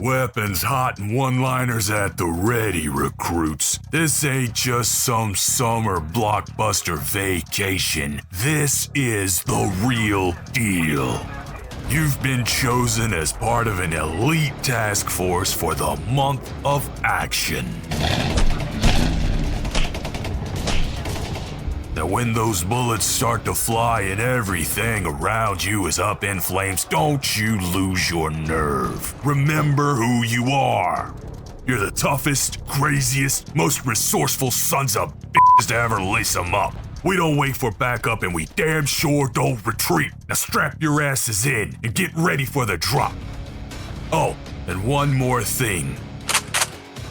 Weapons hot and one-liners at the ready, recruits. This ain't just some summer blockbuster vacation. This is the real deal. You've been chosen as part of an elite task force for the month of action. Now when those bullets start to fly and everything around you is up in flames, don't you lose your nerve. Remember who you are. You're the toughest, craziest, most resourceful sons of bitches to ever lace them up. We don't wait for backup and we damn sure don't retreat. Now strap your asses in and get ready for the drop. Oh, and one more thing.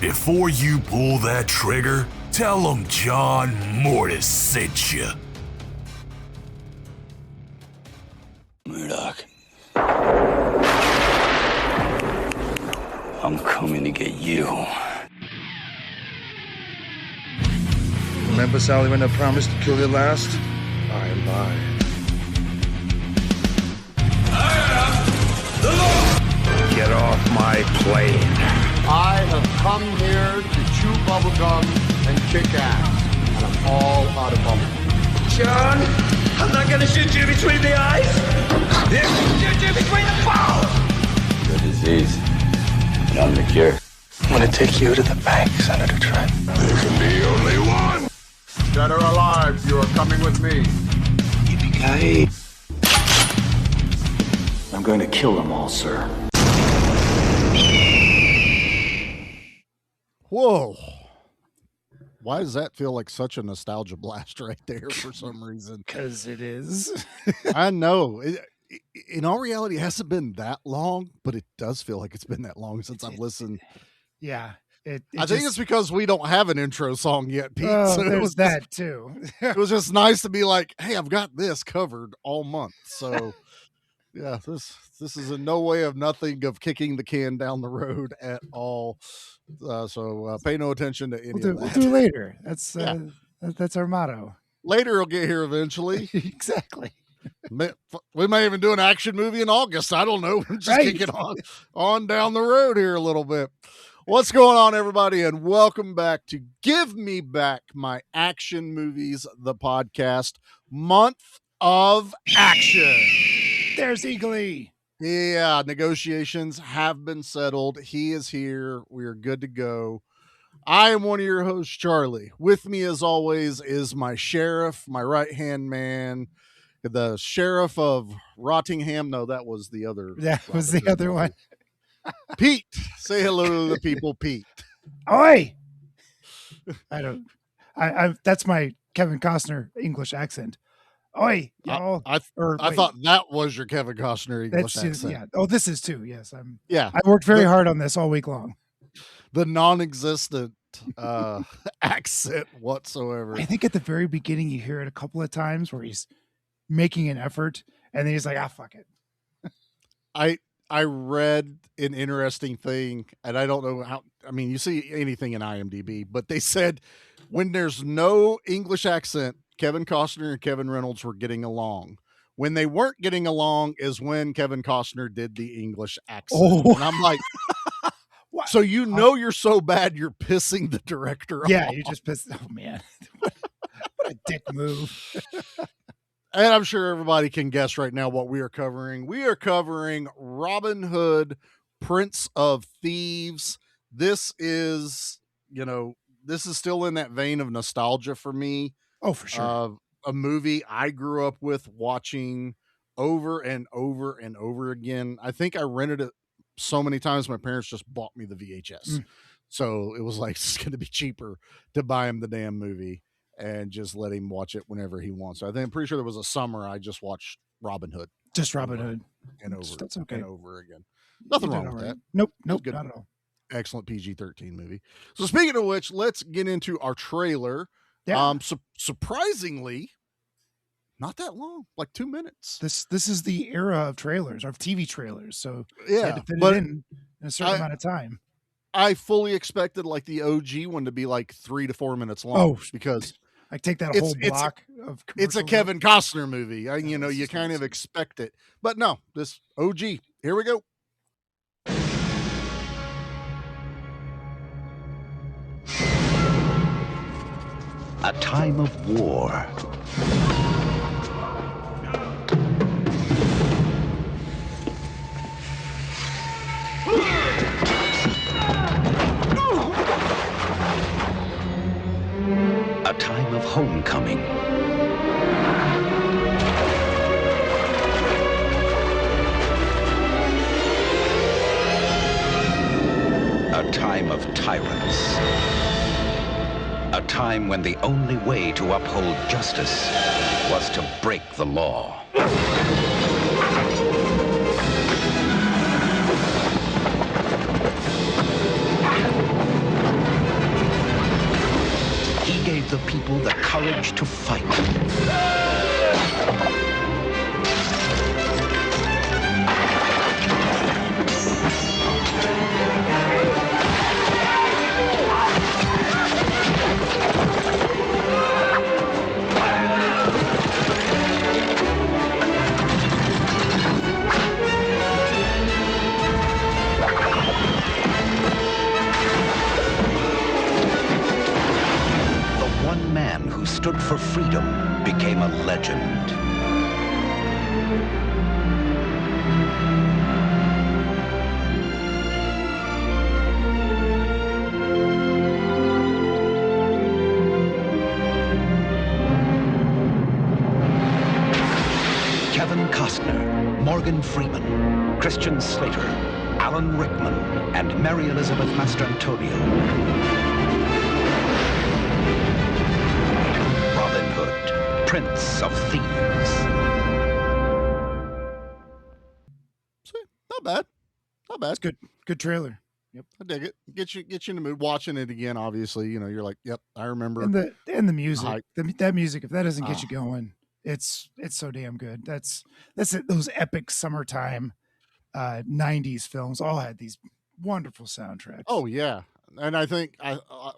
Before you pull that trigger, tell them John Mortis sent you. Murdoch. I'm coming to get you. Remember, Sally, when I promised to kill you last? I lied. Get off my plane. I have come here to chew bubblegum and kick ass, and I'm all out of bubblegum. John, I'm not gonna shoot you between the eyes. I'm shoot you between the balls. The disease, and I'm the cure. I'm gonna take you to the bank, Senator Trent. There can be only one. Dead or alive, you are coming with me. Yippee-ki-yay. I'm going to kill them all, sir. Whoa. Why does that feel like such a nostalgia blast right there for some reason? Because it is. I know. In all reality, it hasn't been that long, but it does feel like it's been that long since I've listened. Yeah. I think it's because we don't have an intro song yet, Pete. Oh, so there's that too. It was just nice to be like, hey, I've got this covered all month. So yeah, this is in no way of nothing of kicking the can down the road at all. So pay no attention to any of that. We'll do later. That's our motto. Later will get here eventually. Exactly. We may even do an action movie in August. I don't know. We're just kicking on down the road here a little bit. What's going on, everybody, and welcome back to Give Me Back My Action Movies, the podcast, month of action. There's Eagly. Yeah, negotiations have been settled. He is here. We are good to go. I am one of your hosts, Charlie. With me, as always, is my sheriff, my right-hand man, the sheriff of Rottingham. No, that was the other. That was the other one. Pete, say hello to the people, Pete. Oi! I that's my Kevin Costner English accent. Oi! Y'all. I thought that was your Kevin Costner English accent. Yeah. Oh, this is too. Yes, Yeah. I worked very hard on this all week long. The non-existent accent whatsoever. I think at the very beginning you hear it a couple of times where he's making an effort, and then he's like, fuck it. I read an interesting thing, and I don't know how, I mean, you see anything in IMDb, but they said when there's no English accent, Kevin Costner and Kevin Reynolds were getting along. When they weren't getting along is when Kevin Costner did the English accent. Oh. And I'm like, so you're so bad you're pissing the director off. Yeah, you just pissed. Oh, man. What a dick move. And I'm sure everybody can guess right now what we are covering. We are covering Robin Hood, Prince of Thieves. This is still in that vein of nostalgia for me. Oh, for sure. A movie I grew up with watching over and over and over again. I think I rented it so many times my parents just bought me the VHS. So it was like, it's going to be cheaper to buy him the damn movie and just let him watch it whenever he wants. So I'm pretty sure there was a summer I just watched Robin Hood. Just Robin Hood. And over. That's okay. And over again. Nothing wrong with that. Nope, good. Not at all. Excellent PG-13 movie. So speaking of which, let's get into our trailer. Yeah. Surprisingly, not that long, like 2 minutes. This is the era of trailers, of TV trailers. So yeah, had to fit it in a certain amount of time. I fully expected like the OG one to be like 3 to 4 minutes long. Oh, because I take that whole block of. It's a Kevin Costner movie. You kind of expect it, but no, this OG. Here we go. A time of war. A time of homecoming. A time of tyrants. A time when the only way to uphold justice was to break the law. He gave the people the courage to fight. Who stood for freedom became a legend. Kevin Costner, Morgan Freeman, Christian Slater, Alan Rickman, and Mary Elizabeth Mastrantonio. Prince of Thieves. Not bad. Not bad. It's good. Good trailer. Yep. I dig it. Get you in the mood. Watching it again, obviously, you're like, yep, I remember. And the music. That music, if that doesn't get you going, it's so damn good. That's it. Those epic summertime 90s films all had these wonderful soundtracks. Oh yeah. And I think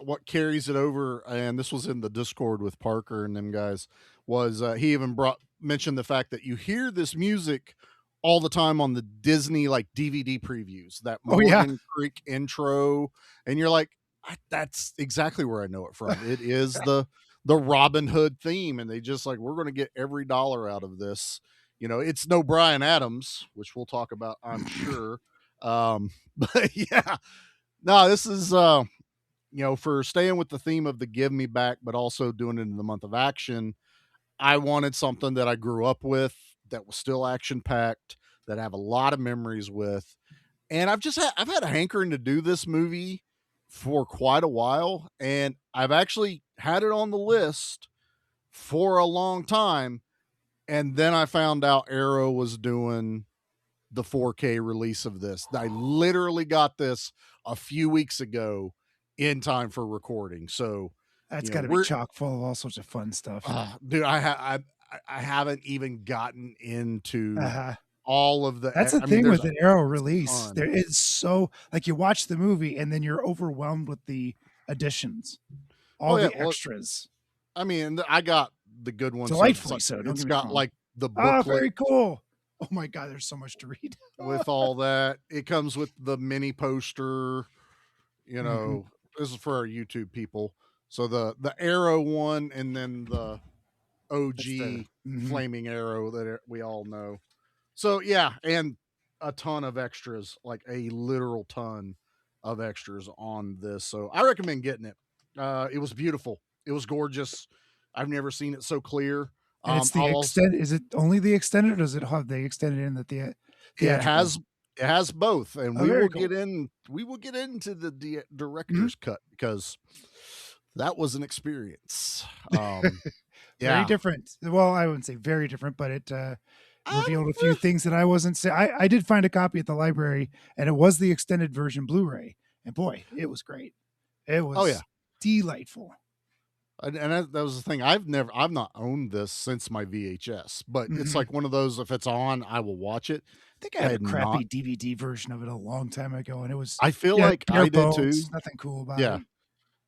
what carries it over, and this was in the Discord with Parker and them guys, was he even mentioned the fact that you hear this music all the time on the Disney like DVD previews, that Morgan Creek intro, and you're like, that's exactly where I know it from. It is the Robin Hood theme, and they just like, we're going to get every dollar out of this. It's no Bryan Adams, which we'll talk about, I'm sure. But yeah. No, this is, for staying with the theme of the give me back, but also doing it in the month of action. I wanted something that I grew up with, that was still action packed, that I have a lot of memories with. And I've had a hankering to do this movie for quite a while. And I've actually had it on the list for a long time. And then I found out Arrow was doing the 4K release of this. I literally got this a few weeks ago in time for recording. So that's got to be chock full of all sorts of fun stuff. Dude, I haven't even gotten into all of the. That's the thing with an Arrow release. There is so like you watch the movie and then you're overwhelmed with the additions, all the extras. I mean, I got the good ones. Delightfully so. It's got like the booklet. Very cool. Oh my God, there's so much to read. With all that, it comes with the mini poster. This is for our YouTube people. So the Arrow one, and then the OG Flaming Arrow that we all know. So yeah, and a ton of extras, like a literal ton of extras on this. So I recommend getting it. It was beautiful. It was gorgeous. I've never seen it so clear. And it's the extended. Is it only the extended, or does it have the extended in that the? It has both, and we will get into the director's cut, because that was an experience. Very different. Well, I wouldn't say very different, but it revealed a few things that I wasn't saying. I did find a copy at the library, and it was the extended version Blu-ray, and boy, it was great. It was delightful. And that was the thing. I've not owned this since my VHS, but it's like one of those, if it's on, I will watch it. I think I had a crappy DVD version of it a long time ago, and it was. I feel like I did too. Nothing cool about it.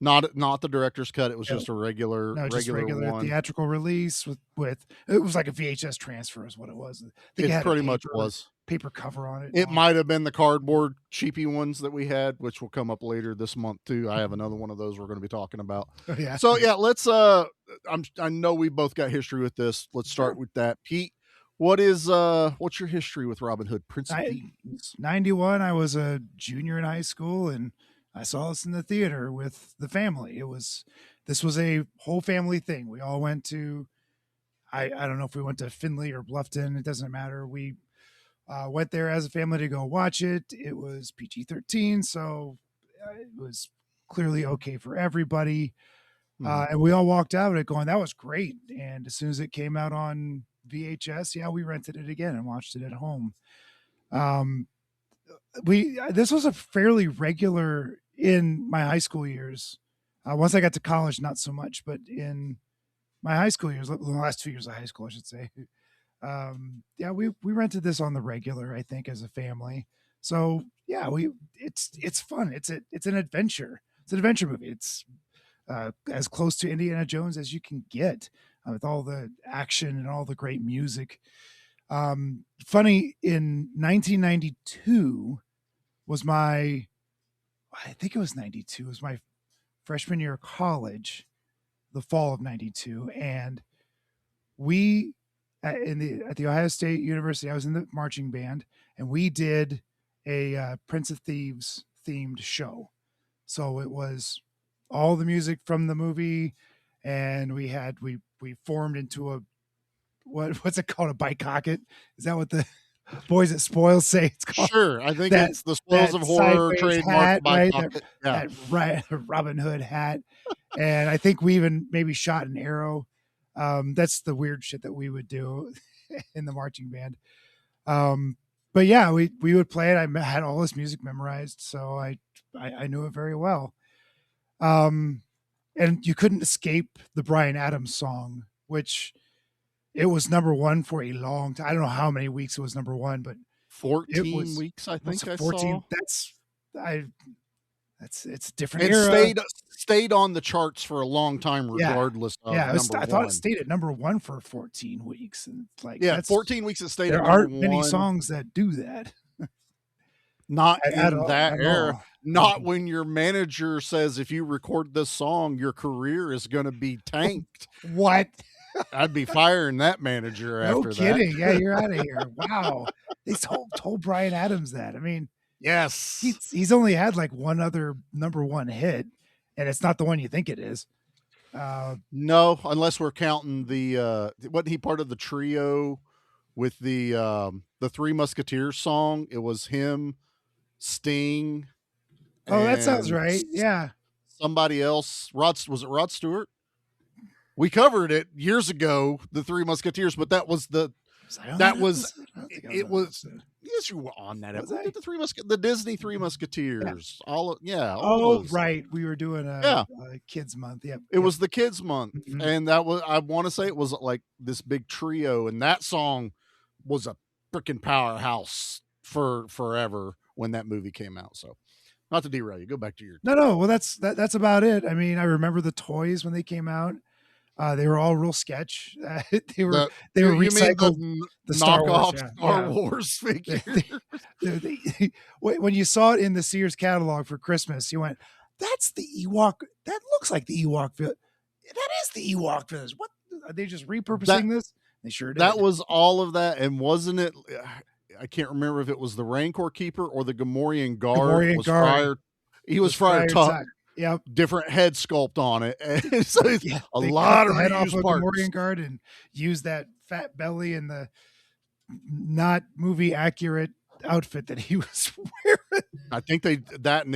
Not the director's cut. It was just a regular one. Theatrical release with it was like a VHS transfer is what it was. It pretty much was. paper cover on it. It might have been the cardboard cheapy ones that we had, which will come up later this month too. I have another one of those we're going to be talking about. Oh, yeah. So yeah, let's I know we both got history with this. Let's start with that. Pete, what's your history with Robin Hood, Prince of Thieves? 91, I was a junior in high school and I saw this in the theater with the family. This was a whole family thing. We all went to, I don't know if we went to Findlay or Bluffton. It doesn't matter. We went there as a family to go watch it. It was PG-13, so it was clearly okay for everybody. And we all walked out of it going, that was great. And as soon as it came out on VHS, yeah, we rented it again and watched it at home. This was a fairly regular in my high school years. Once I got to college, not so much, but in my high school years, the last 2 years of high school, I should say. Yeah, we rented this on the regular, I think, as a family. So yeah, it's fun. It's an adventure. It's an adventure movie. It's as close to Indiana Jones as you can get with all the action and all the great music. Funny, in 1992 was I think it was 92, was my freshman year of college, the fall of 92. And we, at the Ohio State University, I was in the marching band, and we did a Prince of Thieves themed show. So it was all the music from the movie, and we formed into a, what's it called? A bike-cocket? Is that what the boys at Spoils say it's called? Sure. I think it's the Spoils of Horror trademark bike-cocket. That Robin Hood hat. And I think we even maybe shot an arrow. That's the weird shit that we would do in the marching band. But yeah, we would play it. I had all this music memorized, so I knew it very well. And you couldn't escape the Bryan Adams song, which it was number one for a long time. I don't know how many weeks it was number one, but 14 weeks, I think. 14. Saw. It's a different it era. Stayed on the charts for a long time, regardless of I thought it stayed at number one for 14 weeks. And 14 weeks it stayed. There aren't many songs that do that. Not in that era. Not when your manager says, if you record this song, your career is going to be tanked. What? I'd be firing that manager after that. No kidding. Yeah, you're out of here. Wow. They told Bryan Adams that. I mean, yes. He's only had like one other number one hit, and it's not the one you think it is. No, unless we're counting wasn't he part of the trio with the Three Musketeers song? It was him, Sting. Oh, that sounds right. Yeah. Somebody else. Was it Rod Stewart? We covered it years ago, the Three Musketeers, but that was yes, you were on that. We did the Disney Three Musketeers. Yeah. All right. We were doing a kids month. Yeah. It was the kids month. Mm-hmm. And I want to say it was like this big trio, and that song was a freaking powerhouse for forever when that movie came out. So not to derail you, go back to your No. Well, that's about it. I mean, I remember the toys when they came out. They were all real sketch. They were recycled the Star Wars figure. When you saw it in the Sears catalog for Christmas, you went, "That's the Ewok. That looks like the Ewok village. That is the Ewok village. What are they just repurposing this?" They sure did. That was all of that, and wasn't it? I can't remember if it was the Rancor Keeper or the Gamorrean Guard. He was Friar Tuck. Yep. Different head sculpt on it. And so a lot of head off of parts. The Morgan Guard and use that fat belly and the not movie accurate outfit that he was wearing. I think they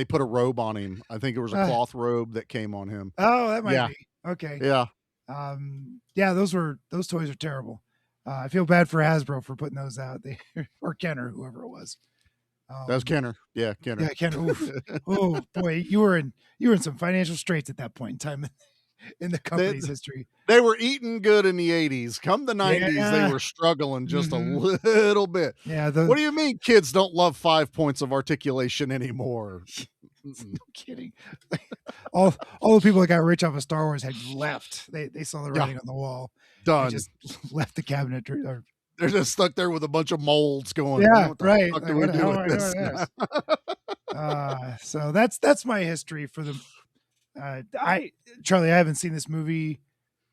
put a robe on him. I think it was a cloth robe that came on him. Oh, that might be. Okay. Yeah. Those toys are terrible. I feel bad for Hasbro for putting those out. Or Kenner, whoever it was. That was Kenner. Yeah, Kenner. Yeah, Kenner. Oof. Oh boy, you were in some financial straits at that point in time in the company's history. They were eating good in the 80s. Come the 90s, they were struggling just a little bit. Yeah. What do you mean kids don't love 5 points of articulation anymore? No kidding. all the people that got rich off of Star Wars had left. They saw the writing on the wall. Done. Just left the cabinet or They're just stuck there with a bunch of molds going, Yeah, what the right. fuck Like, do we what the do hell with am I doing this? this? So that's my history for the. Charlie, I haven't seen this movie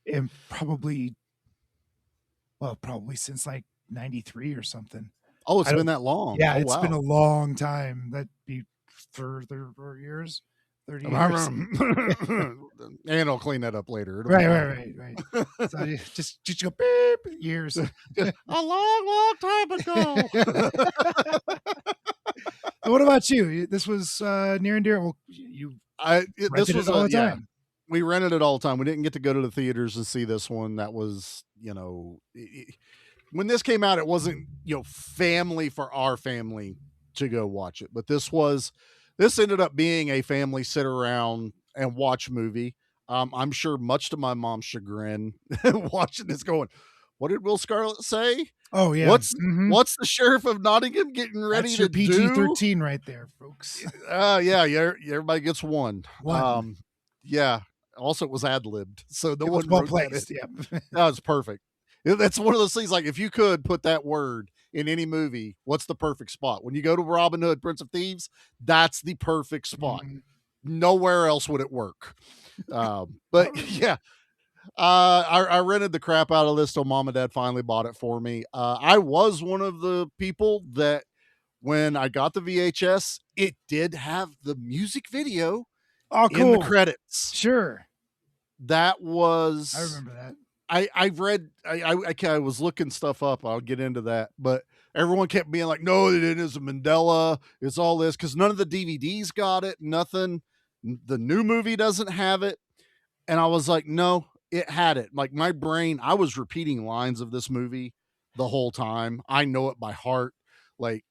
in probably since like '93 or something. Oh, it's been that long. Yeah, Oh, it's been wow. a long time. That'd be 30 years. 30 years. And I'll clean that up later. It'll be Right. So you just go beep years. a long time ago. What about you? This was near and dear. Well, you This was all the time. We rented it all the time. We didn't get to go to the theaters and see this one. That was, when this came out, it wasn't, family for our family to go watch it. But this ended up being a family sit around and watch movie. I'm sure much to my mom's chagrin, watching this going, what did Will Scarlet say? Oh yeah. What's the Sheriff of Nottingham getting ready to do? PG-13 right there, folks. Yeah, everybody gets one. Yeah. Also, it was ad-libbed, so no one well wrote placed. that. Yeah, that was perfect. That's one of those things. Like, if you could put that word in any movie, what's the perfect spot? When you go to Robin Hood, Prince of Thieves, that's the perfect spot. Nowhere else would it work. But yeah, I rented the crap out of this till Mom and Dad finally bought it for me. I was one of the people that when I got the VHS, it did have the music video in the credits. Sure. That was. I remember that. I was looking stuff up. I'll get into that, but everyone kept being like, no, it is a Mandela. It's all this. Cause none of the DVDs got it. Nothing. The new movie doesn't have it. And I was like, no, it had it. Like my brain, I was repeating lines of this movie the whole time. I know it by heart. Like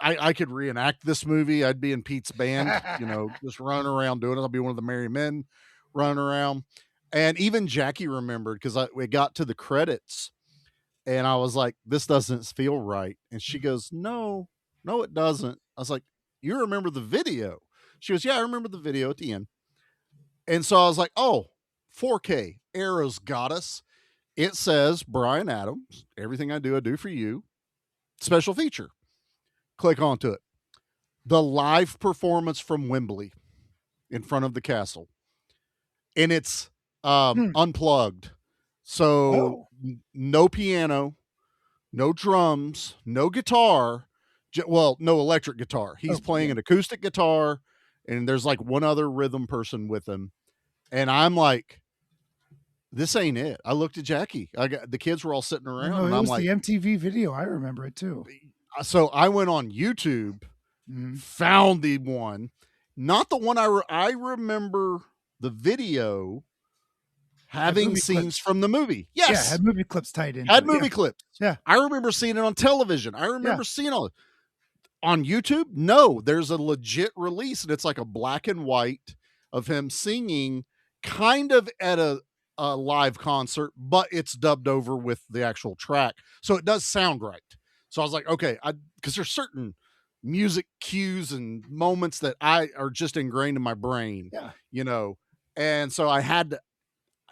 I could reenact this movie. I'd be in Pete's band, just running around doing it. I'll be one of the merry men running around. And even Jackie remembered because we got to the credits and I was like, this doesn't feel right. And she goes, no, it doesn't. I was like, you remember the video? She goes, yeah, I remember the video at the end. And so I was like, oh, 4K, Arrow's got us. It says Bryan Adams, everything I do for you. Special feature. Click onto it. The live performance from Wembley in front of the castle. And it's unplugged. So no piano, no drums, no guitar. No electric guitar. He's playing an acoustic guitar and there's like one other rhythm person with him. And I'm like, this ain't it. I looked at Jackie. The kids were all sitting around. And I'm like, the MTV video. I remember it too. So I went on YouTube, found the one, not the one I remember the video having scenes from the movie. Yes. Yeah, had movie clips tied in. Had movie clips. Yeah. I remember seeing it on television. I remember seeing it on YouTube. No, there's a legit release and it's like a black and white of him singing kind of at a live concert, but it's dubbed over with the actual track. So it does sound right. So I was like, okay, because there's certain music cues and moments that are just ingrained in my brain, and so I had to,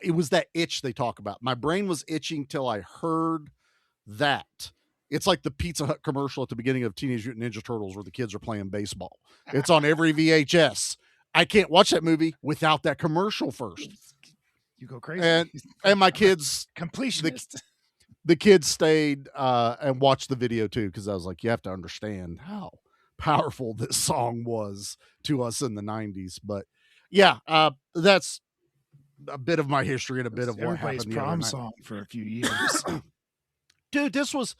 it was that itch they talk about. My brain was itching till I heard that. It's like the Pizza Hut commercial at the beginning of Teenage Mutant Ninja Turtles where the kids are playing baseball. It's on every VHS. I can't watch that movie without that commercial first. You go crazy. And my kids, completionist. The kids stayed and watched the video too, because I was like, you have to understand how powerful this song was to us in the 90s. But yeah, that's a bit of my history and a bit of what happened. Everybody's prom song for a few years. Dude, this was,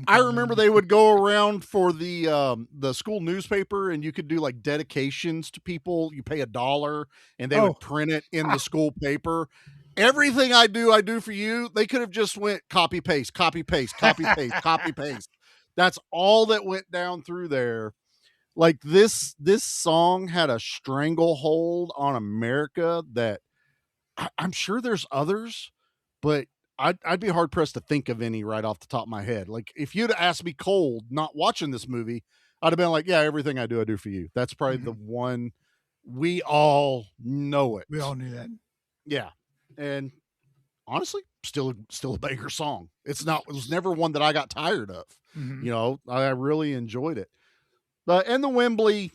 I remember they would go around for the school newspaper and you could do like dedications to people. You pay $1 and they would print it in the school paper. Everything I do for you. They could have just went copy, paste, copy, paste, copy, paste, copy, paste. That's all that went down through there. Like this song had a stranglehold on America that I'm sure there's others, but I'd be hard pressed to think of any right off the top of my head. Like if you'd asked me cold, not watching this movie, I'd have been like, yeah, everything I do for you. That's probably the one. We all know it. We all knew that. Yeah. And honestly, still a banger song. It was never one that I got tired of. You know, I really enjoyed it. But and the Wembley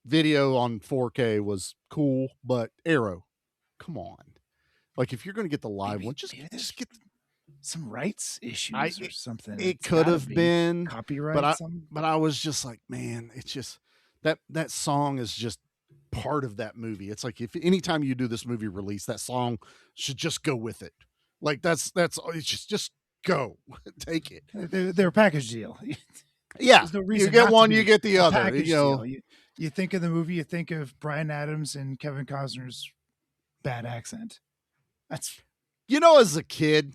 video on 4K was cool, but Arrow, come on. Like if you're going to get the live one, just get some rights issues or something. It could have been copyright, but I was just like, man, it's just that song is just part of that movie. It's like if anytime you do this movie release, that song should just go with it. Like it's just go take it. They're a package deal. Yeah, no you get one, you get the other. You know, you think of the movie, you think of Bryan Adams and Kevin Costner's bad accent. That's as a kid.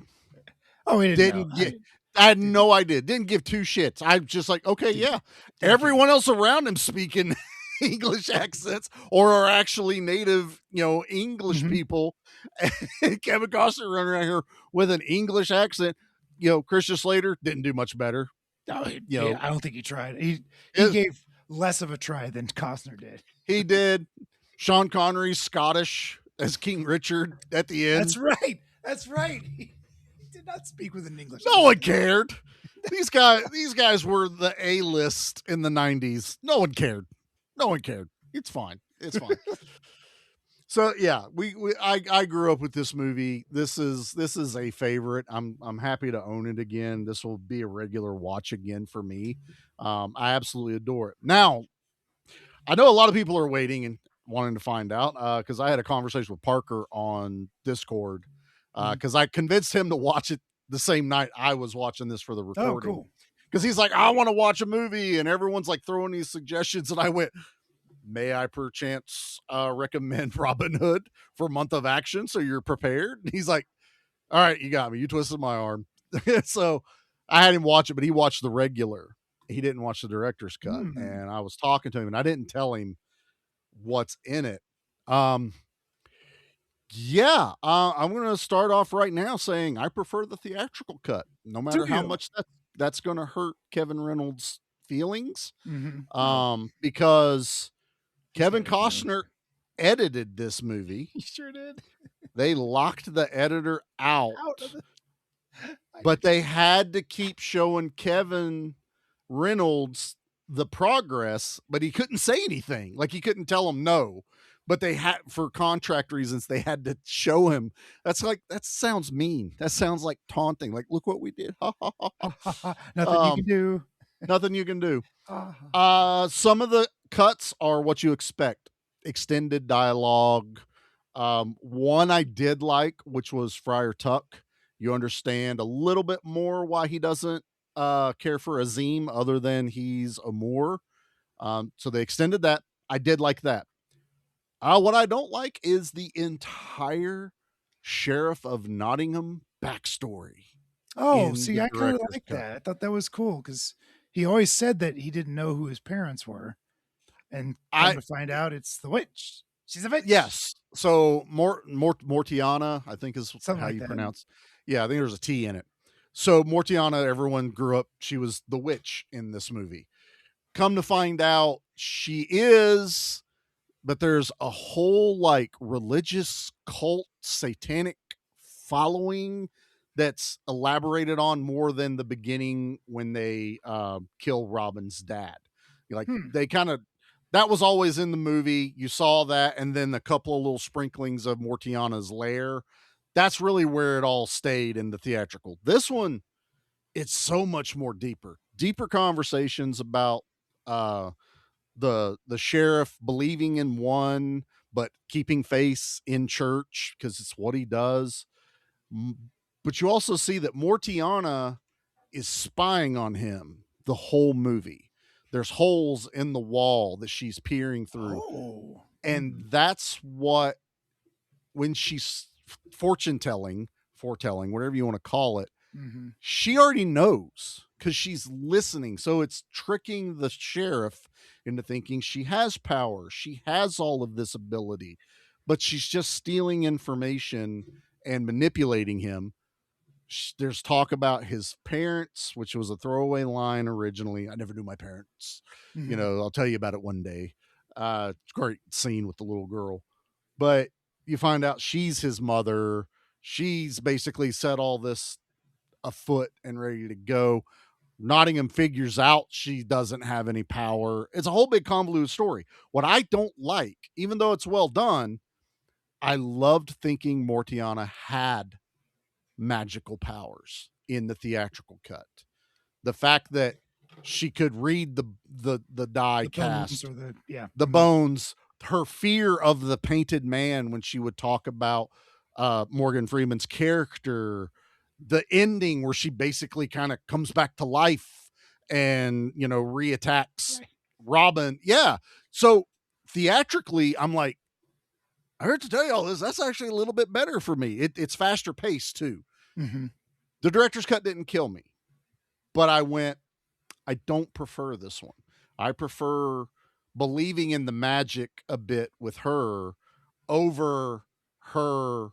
Oh, we didn't know. I had no idea. Didn't give two shits. I'm just like, okay, yeah. Everyone else around him speaking English accents or are actually native, English people. And Kevin Costner running around here with an English accent. Christian Slater didn't do much better. No, I don't think he tried. He gave less of a try than Costner did. He did. Sean Connery's Scottish as King Richard at the end. That's right. He did not speak with an English. No one cared. These guys were the A-list in the 90s. No one cared. It's fine. So yeah, I grew up with this movie. This is a favorite. I'm happy to own it again. This will be a regular watch again for me. I absolutely adore it. Now, I know a lot of people are waiting and wanting to find out because I had a conversation with Parker on Discord because I convinced him to watch it the same night I was watching this for the recording. Oh, cool. Because he's like, I want to watch a movie, and everyone's like throwing these suggestions, and I went, may I perchance recommend Robin Hood for Month of Action so you're prepared? And he's like, all right, you got me. You twisted my arm. So I had him watch it, but he watched the regular. He didn't watch the director's cut. And I was talking to him, and I didn't tell him what's in it. I'm going to start off right now saying I prefer the theatrical cut, no matter how much that's going to hurt Kevin Reynolds' feelings. Because Kevin Costner edited this movie. He sure did. They locked the editor out but they had to keep showing Kevin Reynolds the progress, but he couldn't say anything. Like he couldn't tell him no, but they had, for contract reasons, they had to show him. That sounds mean. That sounds like taunting. Like, look what we did. Nothing you can do. Nothing you can do. Some of the cuts are what you expect. Extended dialogue. One I did like, which was Friar Tuck. You understand a little bit more why he doesn't care for Azim other than he's a Moor. So they extended that. I did like that. What I don't like is the entire Sheriff of Nottingham backstory. Oh, see, I kind of like that. I thought that was cool because he always said that he didn't know who his parents were. And to find out it's the witch. She's a witch. Yes. So Mortiana, I think is something how like you that. pronounce. Yeah, I think there's a T in it. So Mortiana, everyone grew up. She was the witch in this movie. Come to find out she is, but there's a whole like religious cult satanic following that's elaborated on more than the beginning when they kill Robin's dad. Like they kind of, that was always in the movie. You saw that, and then a couple of little sprinklings of Mortiana's lair. That's really where it all stayed in the theatrical. This one, it's so much more deeper conversations about the sheriff believing in one, but keeping faith in church because it's what he does. But you also see that Mortiana is spying on him the whole movie. There's holes in the wall that she's peering through. Oh. And that's what, when she's foretelling, whatever you want to call it, she already knows because she's listening. So it's tricking the sheriff into thinking she has power. She has all of this ability, but she's just stealing information and manipulating him. There's talk about his parents, which was a throwaway line originally. I never knew my parents. You know, I'll tell you about it one day. Great scene with the little girl, but you find out she's his mother. She's basically set all this afoot and ready to go. Nottingham figures out she doesn't have any power. It's a whole big convoluted story. What I don't like, even though it's well done, I loved thinking Mortiana had magical powers in the theatrical cut. The fact that she could read the die cast, the bones, her fear of the painted man when she would talk about Morgan Freeman's character, the ending where she basically kind of comes back to life and, you know, reattacks Robin. Yeah. So theatrically, I'm like, I heard to tell you all this. That's actually a little bit better for me. It's faster paced too. Mm-hmm. The director's cut didn't kill me, but I don't prefer this one. I prefer believing in the magic a bit with her over her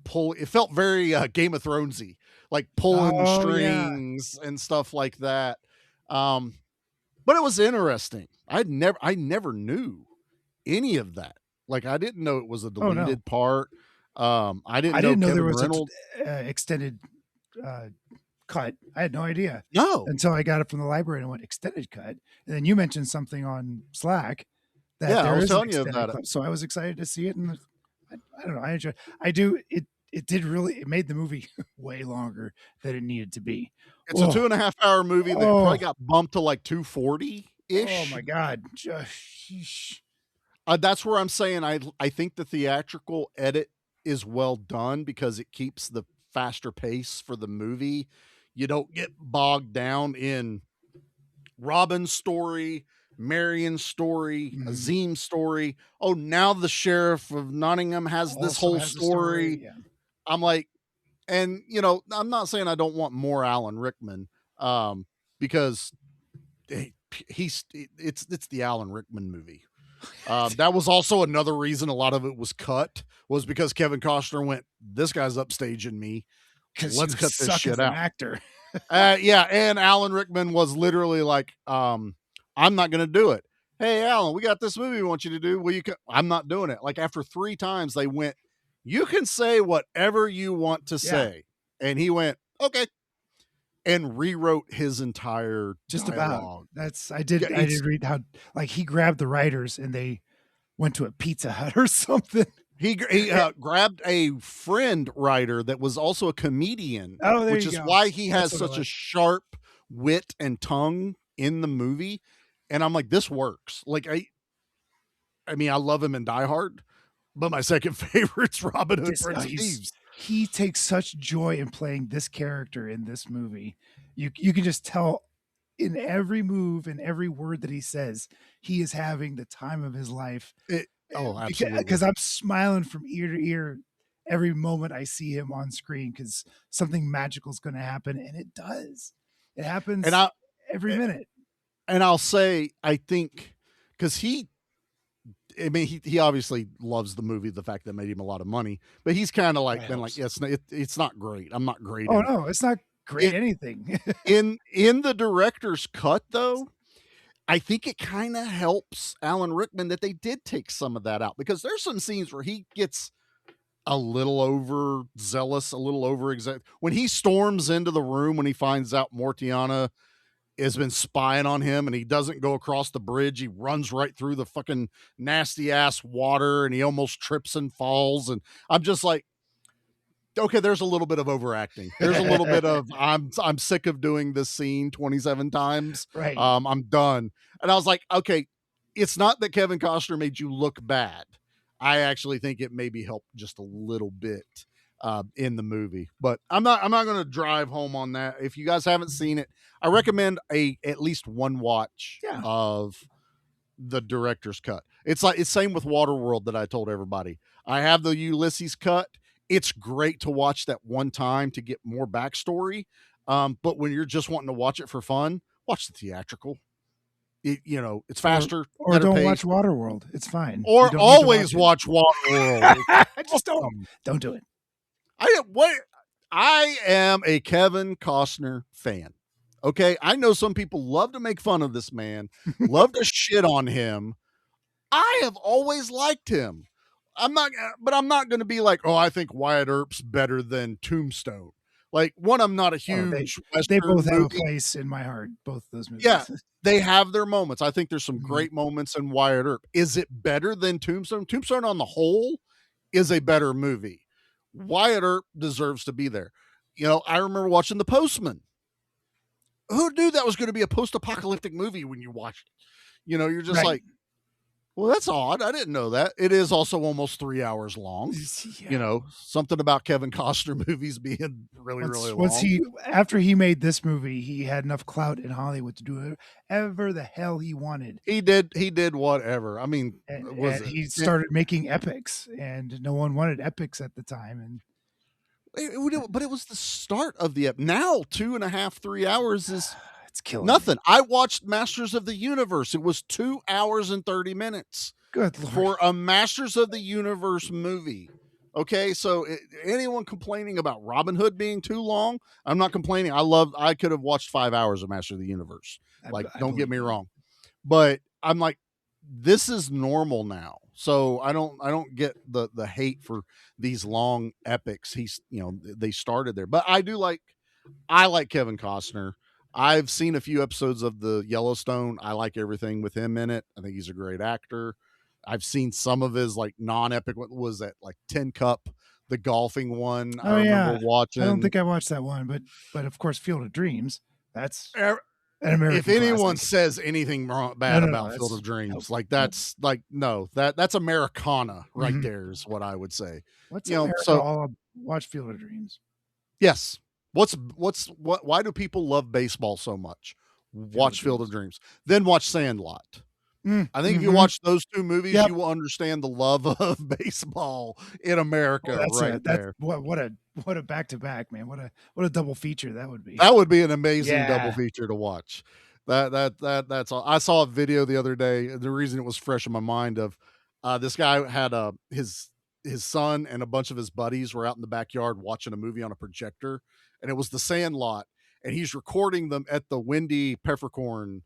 pull. It felt very Game of Thronesy, like pulling strings and stuff like that. But it was interesting. I never knew any of that. Like, I didn't know it was a deleted part. I didn't know there was an extended cut. I had no idea. No, until I got it from the library and went extended cut. And then you mentioned something on Slack that I was telling you about it. So I was excited to see it, and I don't know. I enjoyed. It made the movie way longer than it needed to be. It's a 2.5 hour movie that probably got bumped to like 240 ish. Oh my god! That's where I'm saying I think the theatrical edit is well done because it keeps the faster pace for the movie. You don't get bogged down in Robin's story, Marion's story, Azim's story. Oh, now the sheriff of Nottingham has this whole story. Yeah. I'm like, and you know, I'm not saying I don't want more Alan Rickman, because it's the Alan Rickman movie. That was also another reason a lot of it was cut, was because Kevin Costner went, this guy's upstaging me. Let's cut this shit out. Actor. Yeah. And Alan Rickman was literally like, I'm not going to do it. Hey, Alan, we got this movie we want you to do. Well, I'm not doing it. Like, after 3 times they went, you can say whatever you want to say. And he went, okay. And rewrote his entire dialogue. I did read how, like, he grabbed the writers and they went to a Pizza Hut or something. He grabbed a friend writer that was also a comedian, which is why he has such a sharp wit and tongue in the movie. And I'm like, this works. Like, I mean, I love him in Die Hard, but my second favorite's Robin Hood, Prince of Thieves. He takes such joy in playing this character in this movie. You can just tell in every move and every word that he says, he is having the time of his life. Absolutely. Because I'm smiling from ear to ear every moment I see him on screen, because something magical is going to happen, and it does. It happens every minute. And I'll say, I think, because he obviously loves the movie, the fact that made him a lot of money, but he's kind of like been like, yes, it's not great. I'm not great. Oh no, it's not great anything. in the director's cut, though, I think it kind of helps Alan Rickman that they did take some of that out, because there's some scenes where he gets a little overzealous, a little over-exact. When he storms into the room, when he finds out Mortiana has been spying on him and he doesn't go across the bridge, he runs right through the fucking nasty ass water and he almost trips and falls. And I'm just like, okay, there's a little bit of overacting. There's a little bit of, I'm sick of doing this scene 27 times. Right. I'm done. And I was like, okay, it's not that Kevin Costner made you look bad. I actually think it maybe helped just a little bit in the movie, but I'm not going to drive home on that. If you guys haven't seen it, I recommend at least one watch of the director's cut. It's same with Waterworld that I told everybody. I have the Ulysses cut. It's great to watch that one time to get more backstory. But when you're just wanting to watch it for fun, watch the theatrical. It's faster. Or don't watch Waterworld. It's fine. Or always watch Waterworld. Just don't do it. I am a Kevin Costner fan. Okay. I know some people love to make fun of this man, love to shit on him. I have always liked him. I'm not going to be like, oh, I think Wyatt Earp's better than Tombstone. Like, one, I'm not a huge they Western both have a movie. place in my heart, both those movies. Yeah, they have their moments. I think there's some Mhm. great moments in Wyatt Earp. Is it better than Tombstone? Tombstone on the whole is a better movie. Wyatt Earp deserves to be there. You know, I remember watching The Postman. Who knew that was going to be a post-apocalyptic movie when you watch it? You know, you're just Right. like, well, that's odd. I didn't know that. It is also almost 3 hours long. Yeah. You know, something about Kevin Costner movies being really long. Once after he made this movie, he had enough clout in Hollywood to do whatever the hell he wanted. He did whatever. I mean, And he started making epics, and no one wanted epics at the time. And but it was the start of the now 2.5, 3 hours is it's killing nothing. me. I watched Masters of the Universe. It was 2 hours and 30 minutes. Good Lord. For a Masters of the Universe movie. Okay, so anyone complaining about Robin Hood being too long, I'm not complaining. I could have watched 5 hours of Masters of the Universe. Like, don't get me wrong. But I'm like, this is normal now. So I don't get the hate for these long epics. They started there. But I like Kevin Costner. I've seen a few episodes of the Yellowstone. I like everything with him in it. I think he's a great actor. I've seen some of his like non-epic. What was that, like Tin Cup, the golfing one? Oh, I remember watching. I don't think I watched that one, but of course, Field of Dreams. That's an American. If anyone classic. says anything bad about Field of Dreams, like that's that's Americana right there is what I would say. What's I'll watch Field of Dreams. Yes. Why do people love baseball so much? Watch Field of Dreams. Then watch Sandlot. I think if you watch those two movies, you will understand the love of baseball in America there. What a back-to-back, man. What a double feature that would be. That would be an amazing double feature to watch. That's all. I saw a video the other day. The reason it was fresh in my mind of this guy had his son and a bunch of his buddies were out in the backyard watching a movie on a projector, and it was The Sandlot, and he's recording them at the Wendy Peppercorn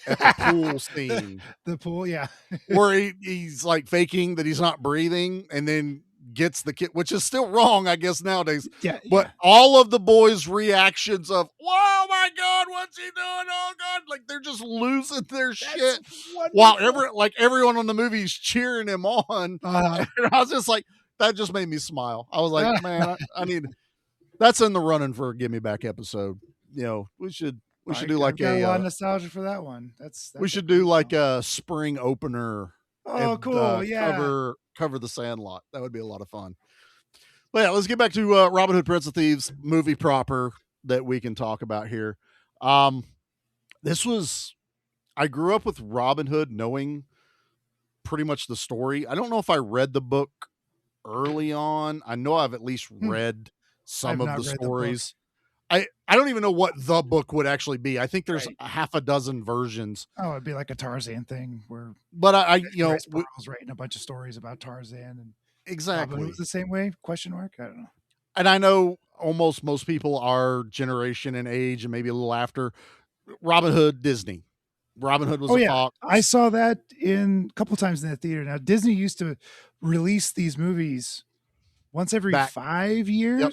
at the pool scene. The pool, yeah. Where he's like faking that he's not breathing and then gets the kid, which is still wrong, I guess, nowadays. Yeah. But all of the boys' reactions of, "Whoa, my God, what's he doing? Oh God!" Like they're just losing their shit. While everyone on the movie is cheering him on. And I was just like, that just made me smile. I was like, man, I need that's in the running for a Give Me Back episode. You know, we should do like a lot of nostalgia for that one. That's we should do like a spring opener. Oh, cool! Yeah, cover The Sandlot. That would be a lot of fun. But yeah, let's get back to Robin Hood, Prince of Thieves movie proper that we can talk about here. I grew up with Robin Hood knowing pretty much the story. I don't know if I read the book early on. I know I've at least read some of the stories. I don't even know what the book would actually be. I think there's a half a dozen versions. Oh, it'd be like a Tarzan thing where. But I was writing a bunch of stories about Tarzan and exactly it was the same way? Question mark? I don't know. And I know almost most people our generation and age and maybe a little after Robin Hood, Disney. Robin Hood was a fox. I saw that a couple times in the theater. Now Disney used to release these movies once every 5 years. Yep.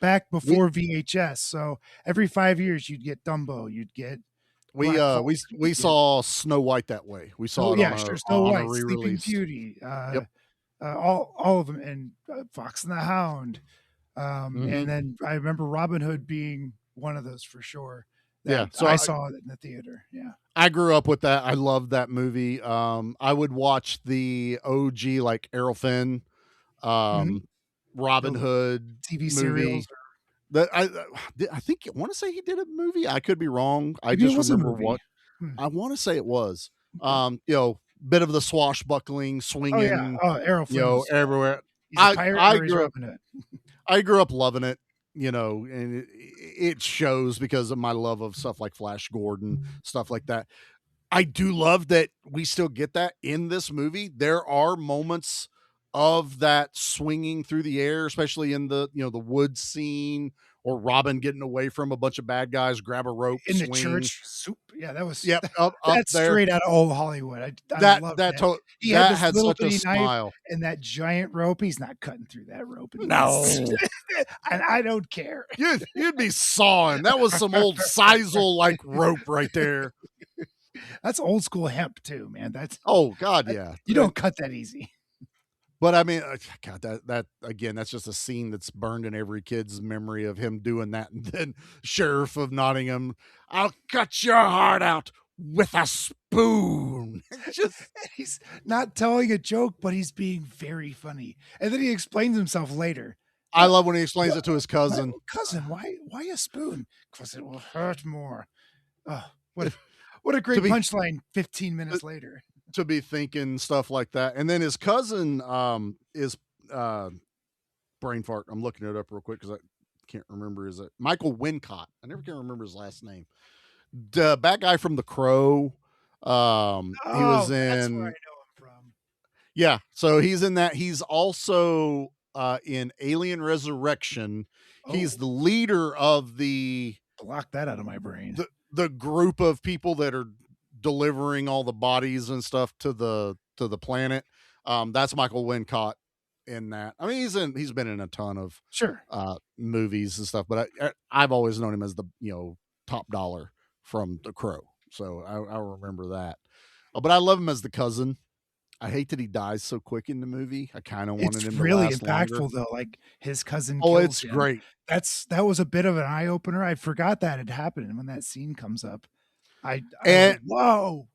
Back before VHS, so every 5 years you'd get Dumbo, you'd get. We saw Snow White that way. We saw Snow White, Sleeping Beauty, all of them, and Fox and the Hound, and then I remember Robin Hood being one of those for sure. So I saw it in the theater. Yeah, I grew up with that. I loved that movie. I would watch the OG like Errol Finn. Robin Hood TV serials. That I think I want to say he did a movie. I could be wrong. I just remember what I want to say it was. Bit of the swashbuckling, swinging. Errol Flynn. Everywhere. I grew up loving it. And it shows because of my love of stuff like Flash Gordon, stuff like that. I do love that we still get that in this movie. There are moments of that swinging through the air, especially in the the woods scene, or Robin getting away from a bunch of bad guys, grab a rope, in the swing. church soup. Yeah, that was Yep, up that's there. straight out of old Hollywood. I That love that that. to- He had that this had little such a bitty knife smile. and that giant rope. He's not cutting through that rope. No. And I don't care. You'd be sawing. That was some old sisal like rope right there. That's old school hemp too, man. That's Oh God, yeah. you don't cut that easy. But I mean, God, that again, that's just a scene that's burned in every kid's memory of him doing that. And then Sheriff of Nottingham, I'll cut your heart out with a spoon. Just He's not telling a joke, but he's being very funny. And then he explains himself later. I love when he explains it to his cousin. Cousin, why a spoon? Because it will hurt more. Oh, what a great punchline 15 minutes later. To be thinking stuff like that. And then his cousin is brain fart. I'm looking it up real quick because I can't remember. Is it Michael Wincott? I never can remember his last name. The bad guy from The Crow. He was in. That's where I know him from. Yeah, so he's in that. He's also in Alien Resurrection. He's the leader of the block that out of my brain. The group of people that are delivering all the bodies and stuff to the planet. That's Michael Wincott in that. I mean, he's been in a ton of movies and stuff, but I've always known him as the top dollar from The Crow. So I remember that. But I love him as the cousin. I hate that he dies so quick in the movie. I kind of wanted him to really last impactful longer. though. Like his cousin. Oh, kills it's him. great. That was a bit of an eye opener. I forgot that had happened, and when that scene comes up, I whoa.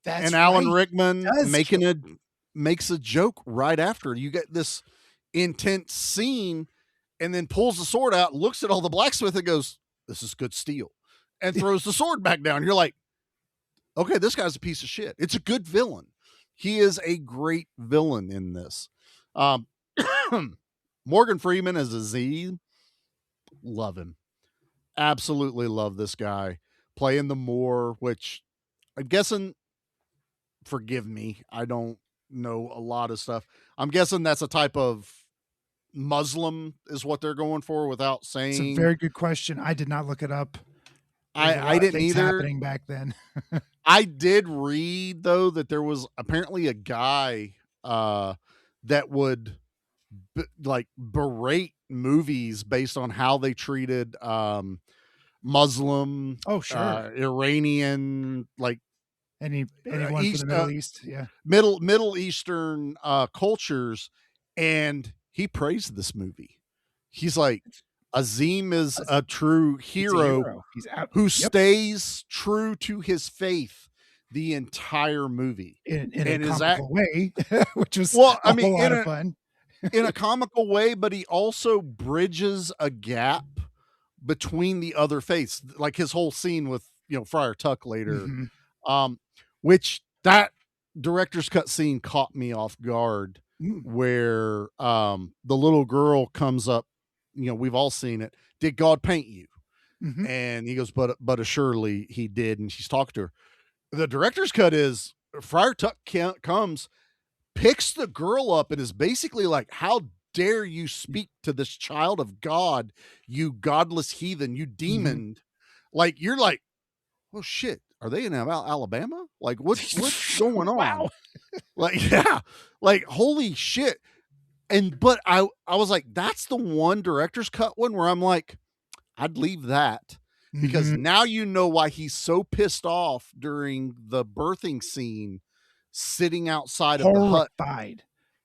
That's and Alan right. Rickman makes a joke right after. You get this intense scene, and then pulls the sword out, looks at all the blacksmith, and goes, "This is good steel," and throws the sword back down. You're like, okay, this guy's a piece of shit. It's a good villain. He is a great villain in this. Morgan Freeman as Aziz, love him. Absolutely love this guy. Playing the Moor, which I'm guessing, forgive me, I don't know a lot of stuff. I'm guessing that's a type of Muslim is what they're going for without saying. It's a very good question. I did not look it up. I didn't either. Happening back then. I did read though that there was apparently a guy that would berate movies based on how they treated Muslim, Iranian, like anyone from the Middle East, Middle Eastern cultures, and he praised this movie. He's like, Azim is a true hero, who stays true to his faith the entire movie in a comical way, which was a whole lot of fun. In a comical way, but he also bridges a gap between the other faiths, like his whole scene with Friar Tuck later, which that director's cut scene caught me off guard, where the little girl comes up. We've all seen it. Did God paint you? And he goes, but assuredly he did. And she's talking to her. The director's cut is Friar Tuck comes, picks the girl up, and is basically like, how dare you speak to this child of God, you godless heathen, you demon. Like, you're like, oh shit, are they in Alabama? Like, what's going on? Wow. Like, holy shit. But I was like, that's the one director's cut one where I'm like, I'd leave that, because now you know why he's so pissed off during the birthing scene, sitting outside of the hut.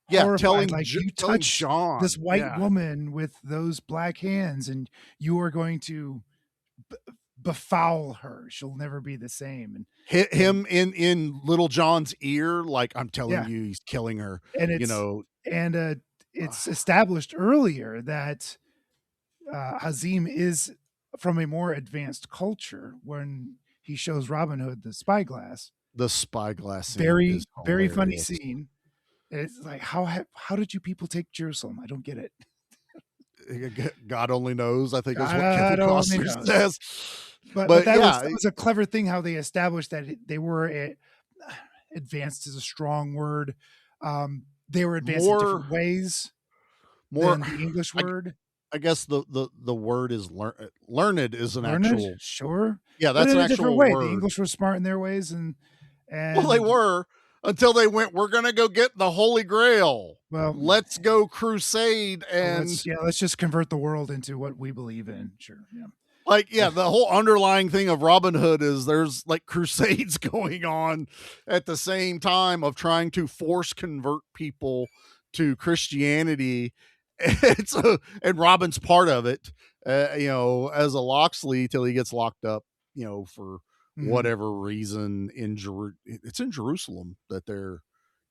Yeah, horrified. telling like you touch John, this white woman with those black hands, and you are going to befoul her. She'll never be the same. And hit him in Little John's ear, like, I'm telling you, he's killing her. And it's, it's established earlier that Hazim is from a more advanced culture when he shows Robin Hood the spyglass. The spyglass scene, very, very funny scene. It's like, how did you people take Jerusalem? I don't get it. God only knows, I think, is what Kevin Costner says. But that was a clever thing how they established that they were advanced is a strong word. they were advanced in different ways than the English word. I guess the word is learned is an actual. Sure. Yeah, that's but in an a different actual way. word. The English were smart in their ways, and Well, they were until they went, we're going to go get the Holy Grail. Well, let's go crusade and let's just convert the world into what we believe in. Sure. Yeah. The whole underlying thing of Robin Hood is there's like crusades going on at the same time of trying to force convert people to Christianity. And Robin's part of it, as a Locksley till he gets locked up, for whatever reason it's in Jerusalem that they're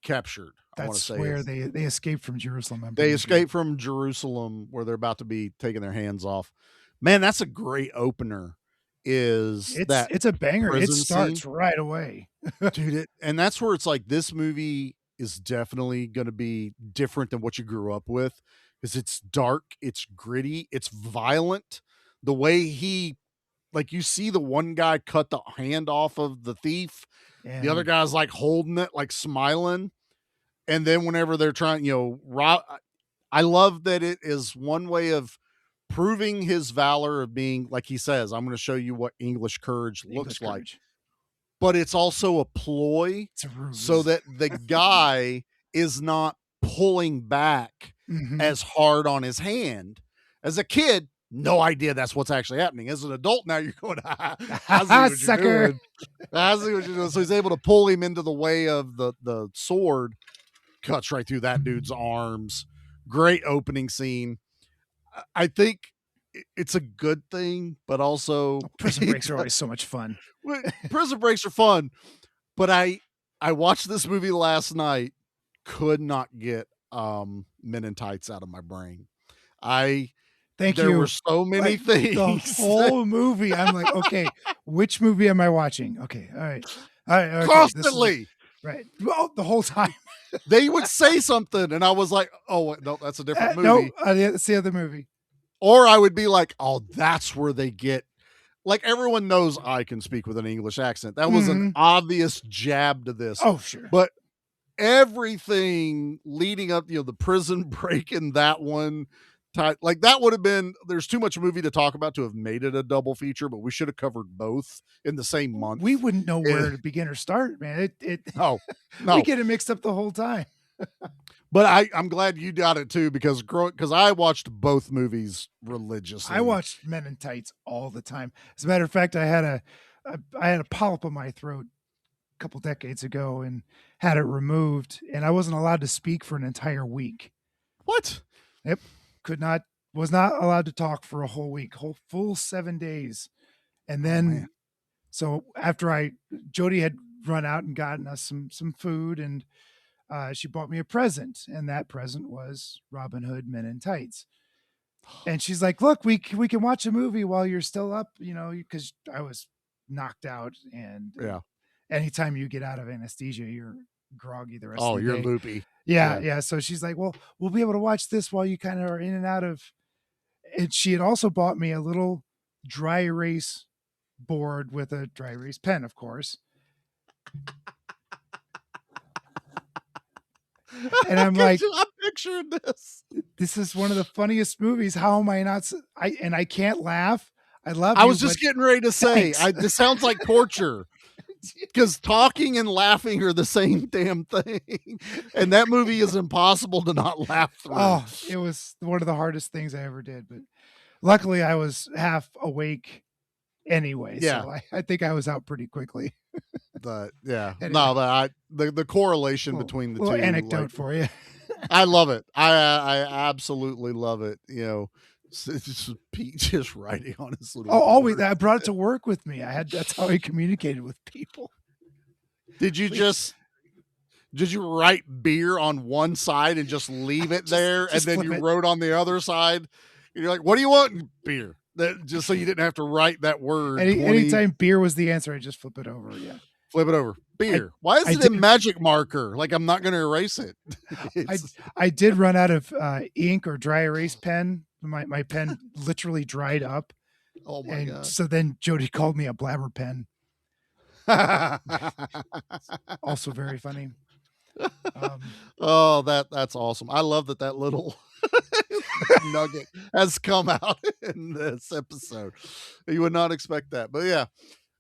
captured. That's where they escaped from Jerusalem. They escaped from Jerusalem where they're about to be taking their hands off. Man, that's a great opener. It's a banger. It starts scene. Right away. Dude, and that's where it's like this movie is definitely going to be different than what you grew up with, because it's dark, it's gritty, it's violent. The way you see the one guy cut the hand off of the thief, the other guy's like holding it, like smiling. And then whenever they're trying, I love that it is one way of proving his valor of being, like he says, I'm going to show you what English courage looks like. But it's also a ploy so that the guy is not pulling back as hard on his hand. As a kid, no idea that's what's actually happening. As an adult now, you're going, I see what sucker. You're doing. I see what you're doing. So he's able to pull him into the way of the sword, cuts right through that dude's arms. Great opening scene. I think it's a good thing, but also prison breaks are always so much fun. Prison breaks are fun, but I watched this movie last night, could not get Men in Tights out of my brain. There were so many things. The whole movie, I'm like, okay, which movie am I watching? Okay, all right. Okay, constantly. Right. Well, the whole time. They would say something, and I was like, oh, no, that's a different movie. No, it's the other movie. Or I would be like, oh, that's where they get, like, everyone knows I can speak with an English accent. That was an obvious jab to this. Oh, sure. But everything leading up, the prison break in that one, like that would have been, there's too much movie to talk about to have made it a double feature, but we should have covered both in the same month. We wouldn't know where to begin or start, man. No. We get it mixed up the whole time. But I'm glad you got it too, because I watched both movies religiously. I watched Men in Tights all the time. As a matter of fact, I had a polyp on my throat a couple decades ago and had it removed, and I wasn't allowed to speak for an entire week. What? Yep. Was not allowed to talk for a whole week, full 7 days. And then, so after Jody had run out and gotten us some food, and she bought me a present, and that present was Robin Hood Men in Tights. And she's like, look, we can watch a movie while you're still up, because I was knocked out, and anytime you get out of anesthesia, you're groggy the rest of the day. Oh, you're loopy. Yeah. So she's like, well, we'll be able to watch this while you kind of are in and out of. And she had also bought me a little dry erase board with a dry erase pen, of course. And I'm like, I'm picturing this. This is one of the funniest movies. How am I not? I can't laugh. I was just getting ready to say, this sounds like torture. Because talking and laughing are the same damn thing. And that movie is impossible to not laugh through. Oh, it was one of the hardest things I ever did. But luckily I was half awake anyway. Yeah. So I think I was out pretty quickly. But yeah. Anyway. No, the correlation between the two. Anecdote for you. I love it. I absolutely love it. It's just Pete just writing on his little. Oh, always. I brought it to work with me. That's how I communicated with people. Did you write beer on one side and just leave it there, and then you wrote on the other side? And you're like, "What do you want?" Beer. Just so you didn't have to write that word. Anytime beer was the answer, I just flip it over. Yeah. Flip it over. Beer. Why is it a magic marker? Like, I'm not going to erase it. I did run out of ink or dry erase pen. My pen literally dried up. Oh my God. So then Jody called me a blabber pen. Also very funny. Oh, that's awesome. I love that little nugget has come out in this episode. You would not expect that, but yeah,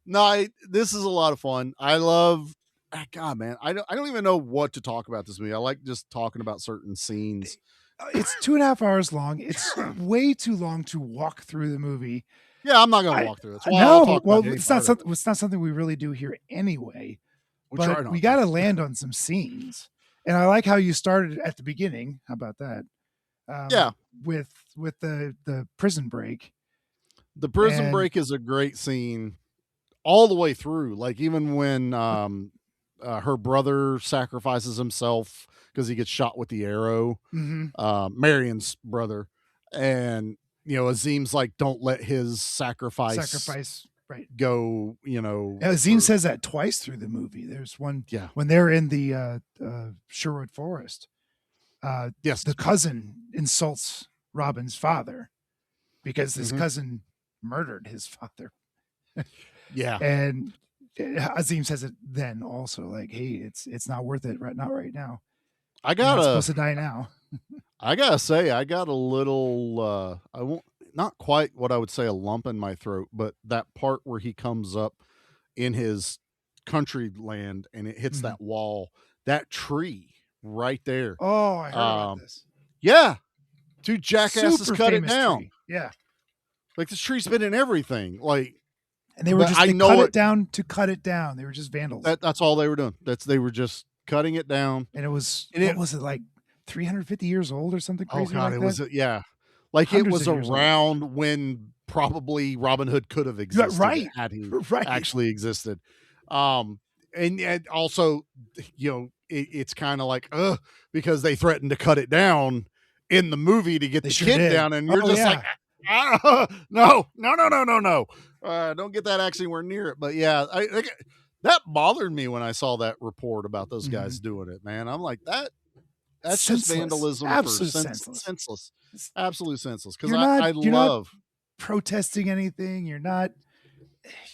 no, this is a lot of fun. I love, God, man, I don't even know what to talk about this movie. I like just talking about certain scenes. It's 2.5 hours long. It's way too long to walk through the movie. Yeah, I'm not going to walk through it. No, well, it's not something we really do here anyway. But we got to land on some scenes. And I like how you started at the beginning. How about that? Yeah, with the prison break. The prison break is a great scene all the way through. Like even when her brother sacrifices himself because he gets shot with the arrow, Marion's brother, and Azim's like, don't let his sacrifice right go. Azim says that twice through the movie. There's one when they're in the Sherwood Forest. Yes, the cousin insults Robin's father because his cousin murdered his father. Yeah, and Azim says it then also, like, hey, it's not worth it, not right now. You're not supposed to die now. I gotta say, I got a little I won't, not quite what I would say a lump in my throat, but that part where he comes up in his country land and it hits that wall, that tree right there. Oh, I heard about this. Yeah, two jackasses cut it down. Tree. Yeah, like this tree's been in everything. Like, and they were just cut it down to cut it down. They were just vandals. That's all they were doing. They were just cutting it down. And it was what was it, like 350 years old or something crazy? Oh God, like it that? was like it was around when probably Robin Hood could have existed, right? Had he actually existed. And also, it's kind of like because they threatened to cut it down in the movie to get the kid down, and you're like, no, don't get that actually anywhere near it. But yeah, that bothered me when I saw that report about those guys doing it. Man, I'm like, that's just vandalism. Absolute senseless. Absolute senseless. Because you're not protesting anything. You're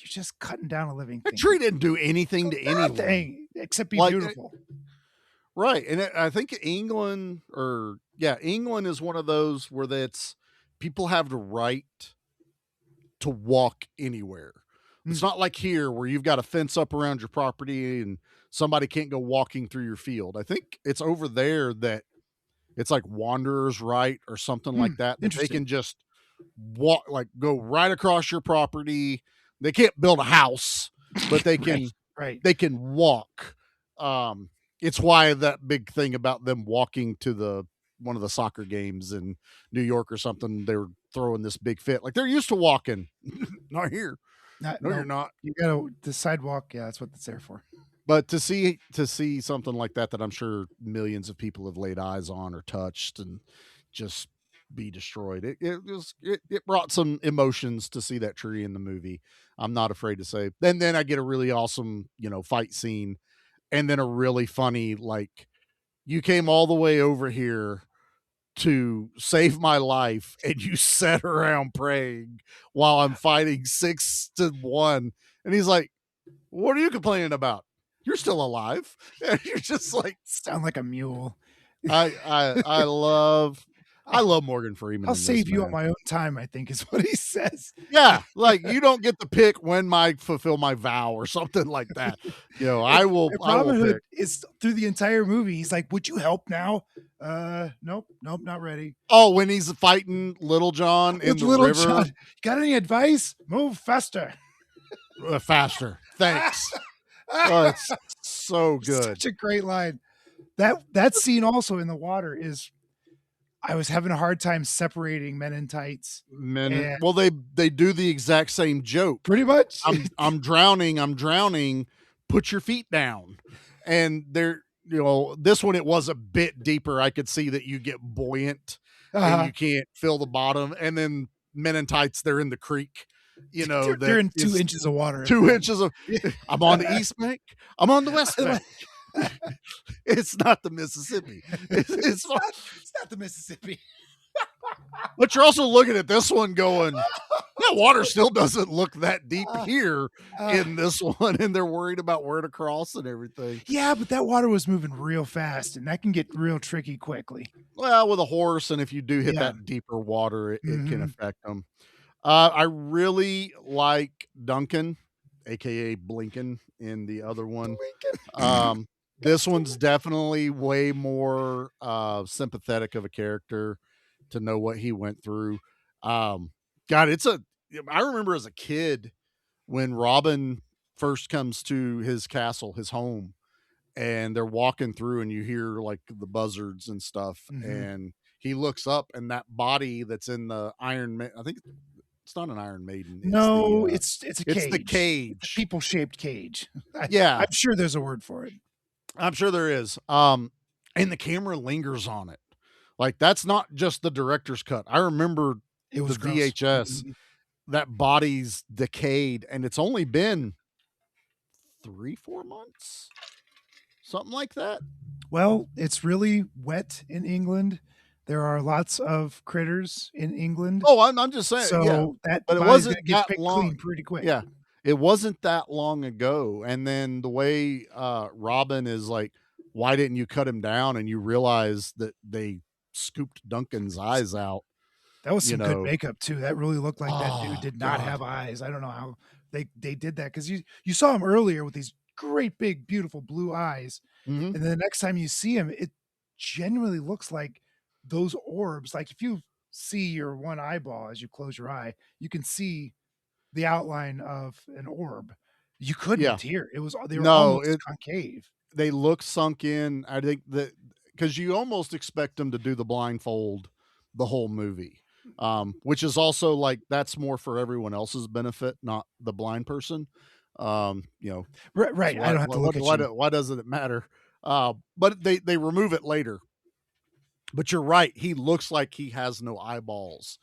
just cutting down a living thing. That tree didn't do anything to anyone except be beautiful. Right. And I think England is one of those where people have the right to walk anywhere. It's not like here where you've got a fence up around your property and somebody can't go walking through your field. I think it's over there that it's like wanderer's right or something like that. That they can just walk, like go right across your property. They can't build a house, but they can they can walk. It's why that big thing about them walking to one of the soccer games in New York or something, they were throwing this big fit. Like they're used to walking. Not here. No, you're not. You gotta the sidewalk. Yeah, that's what it's there for. But to see something like that I'm sure millions of people have laid eyes on or touched and just be destroyed. It brought some emotions to see that tree in the movie. I'm not afraid to say. Then I get a really awesome, fight scene, and then a really funny, like, you came all the way over here to save my life and you sat around praying while I'm fighting 6-1. And he's like, what are you complaining about? You're still alive. And you're just like, sound like a mule. I love Morgan Freeman. I'll save you on my own time, I think is what he says. Yeah. Like, you don't get to pick when I fulfill my vow or something like that. I will. Robin Hood is through the entire movie. He's like, would you help now? Nope, not ready. Oh, when he's fighting Little John in the river. John, got any advice? Move faster. Faster. Thanks. Oh, it's so good. Such a great line. That scene also in the water is, I was having a hard time separating Men in Tights. Well, they do the exact same joke. Pretty much. I'm drowning. Put your feet down. And this one, it was a bit deeper. I could see that you get buoyant and you can't feel the bottom. And then Men in Tights, they're in the creek. They're in 2 inches of water. 2 inches of. I'm on the East Bank. I'm on the West Bank. It's not the Mississippi. It's not the Mississippi. But you're also looking at this one going, That water still doesn't look that deep Uh, here uh, in this one, and they're worried about where to cross and everything. yeah, but that water was moving real fast, and that can get real tricky quickly. Well, with a horse, and if you do hit Yeah. that deeper water, it can Mhm. affect them. I really like Duncan, aka Blinken, in the other one. Um, this one's definitely way more sympathetic of a character to know what he went through. Um, God, I remember as a kid when Robin first comes to his castle, his home, and they're walking through and you hear like the buzzards and stuff, Mhm. and he looks up and that body that's in the I think it's not an Iron Maiden, No, it's a it's the cage. It's a cage. people-shaped cage. Yeah, I'm sure there's a word for it. I'm sure there is. And the camera lingers on it. Like that's not just the director's cut. I remember It the was gross. VHS, that body's decayed, and it's only been 3-4 months, something like that. Well, it's really wet in England. There are lots of critters in England, Oh, I'm just saying, yeah, so that but it body's wasn't gonna get that picked long. clean pretty quick. Yeah, it wasn't that long ago. And then the way Robin is like, why didn't you cut him down? And you realize that they scooped Duncan's eyes out. That was You some good know, makeup too. That really looked like that dude oh did not God, have eyes. I don't know how they did that because you saw him earlier with these great big beautiful blue eyes, hmm and then the next time you see him, it genuinely looks like those orbs. Like if you see your one eyeball as you close your eye, you can see the outline of an orb. You yeah, couldn't here. They were no, almost concave. they look sunk in. I think that because you almost expect them to do the blindfold the whole movie, which is also like that's more for everyone else's benefit, not the blind person. You know, Right, so right. I don't have to look at you. why doesn't it matter? But they remove it later. But you're right. He looks like he has no eyeballs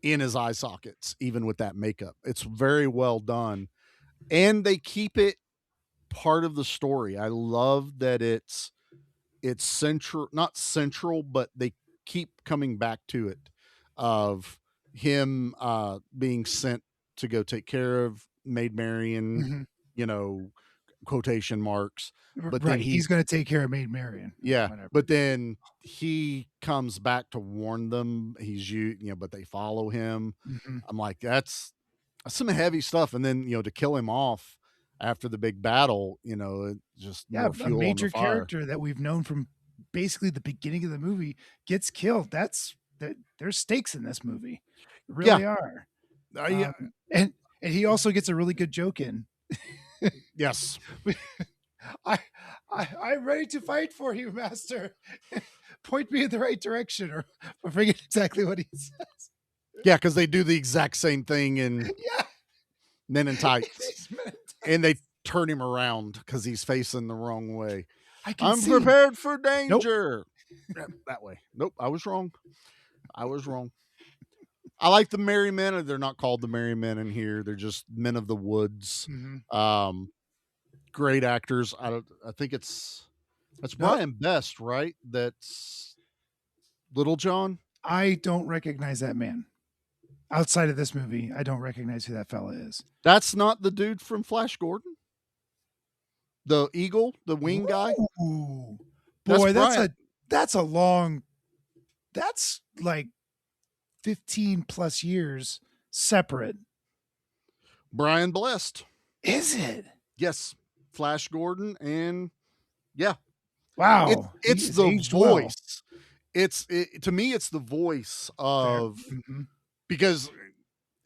in his eye sockets, even with that makeup. It's very well done, and they keep it part of the story. I love that it's central, not central, but they keep coming back to it of him being sent to go take care of Maid Marian, Mhm. you know, quotation marks. But then Right. He's going to take care of Maid Marian. yeah, Whatever. but then he comes back to warn them. But they follow him. Mhm. I'm like, that's some heavy stuff. And then, to kill him off after the big battle, just Yeah, more a fuel on the major fire. character that we've known from basically the beginning of the movie gets killed. There's stakes in this movie. There Yeah. really are. Yeah. And he also gets a really good joke in. Yes. I'm ready to fight for you, master. Point me in the right direction, or I forget exactly what he says. Yeah, because they do the exact same thing in Yeah. Men in Tights. These Men in Tights. And they turn him around because he's facing the wrong way. I'm prepared for danger. Nope. That way. Nope, I was wrong. I like the Merry Men. They're not called the Merry Men in here. They're just Men of the Woods. Mhm. Great actors. I think that's Nope. Brian Best, right? That's Little John. I don't recognize that man. Outside of this movie, I don't recognize who that fella is. That's not the dude from Flash Gordon. The eagle, the wing guy. Ooh. Boy, that's like 15 plus years separate. Brian Blessed. Is it? Yes. Flash Gordon, and yeah. Wow. It's the voice. Well. To me, it's the voice of because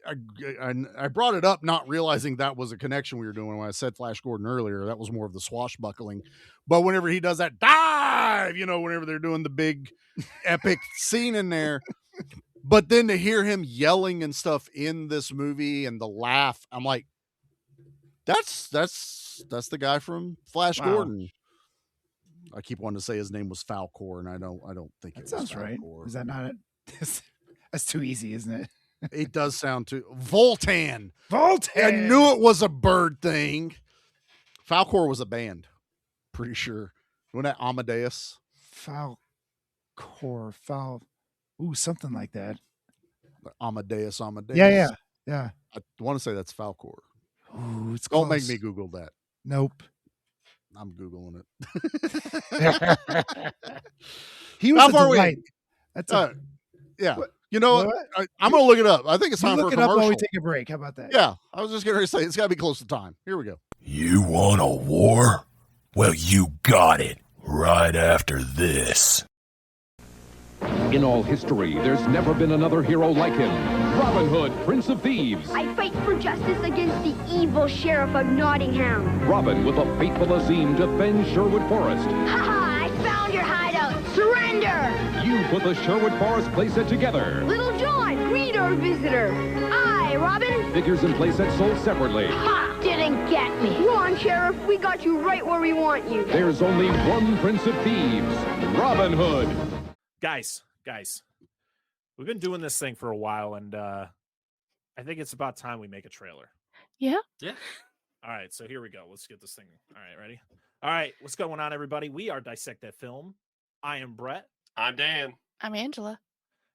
I brought it up not realizing that was a connection we were doing when I said Flash Gordon earlier. That was more of the swashbuckling. But whenever he does that dive, whenever they're doing the big epic scene in there, but then to hear him yelling and stuff in this movie and the laugh, I'm like, that's the guy from Flash Gordon. I keep wanting to say his name was Falcor, and I don't think that it sounds was right. Falcor. Is that not it? That's too easy, isn't it? It does sound too Voltan. Voltan. I knew it was a bird thing. Falcor was a band, pretty sure. Wasn't that Amadeus? Falcor, something like that. Amadeus. Yeah. Yeah. I want to say that's Falcor. Ooh, it's Don't close. make me Google that. Nope. Don't Close. make me Google that. Nope. I'm Googling it. He was How a far are we? delight. That's Yeah. What? You know what? What? I'm going to look it up. I think it's You time for a look it up commercial. while we take a break. How about that? Yeah. I was just going to say, it's got to be close to time. Here we go. You want a war? Well, you got it right after this. In all history, there's never been another hero like him. Robin Hood, Prince of Thieves. I fight for justice against the evil sheriff of Nottingham. Robin, with a fateful Azim, defends Sherwood Forest. Ha ha! I found your hideout! Surrender! You put the Sherwood Forest playset together. Little John, greet our visitor. I, Robin. Figures and playsets sold separately. Ha! Didn't get me. Ron, Sheriff, we got you right where we want you. There's only one Prince of Thieves, Robin Hood. Guys, we've been doing this thing for a while, and I think it's about time we make a trailer. Yeah. All right, so here we go. Let's get this thing. All right, ready? All right, what's going on, everybody? We are Dissect That Film. I am Brett. I'm Dan. I'm Angela.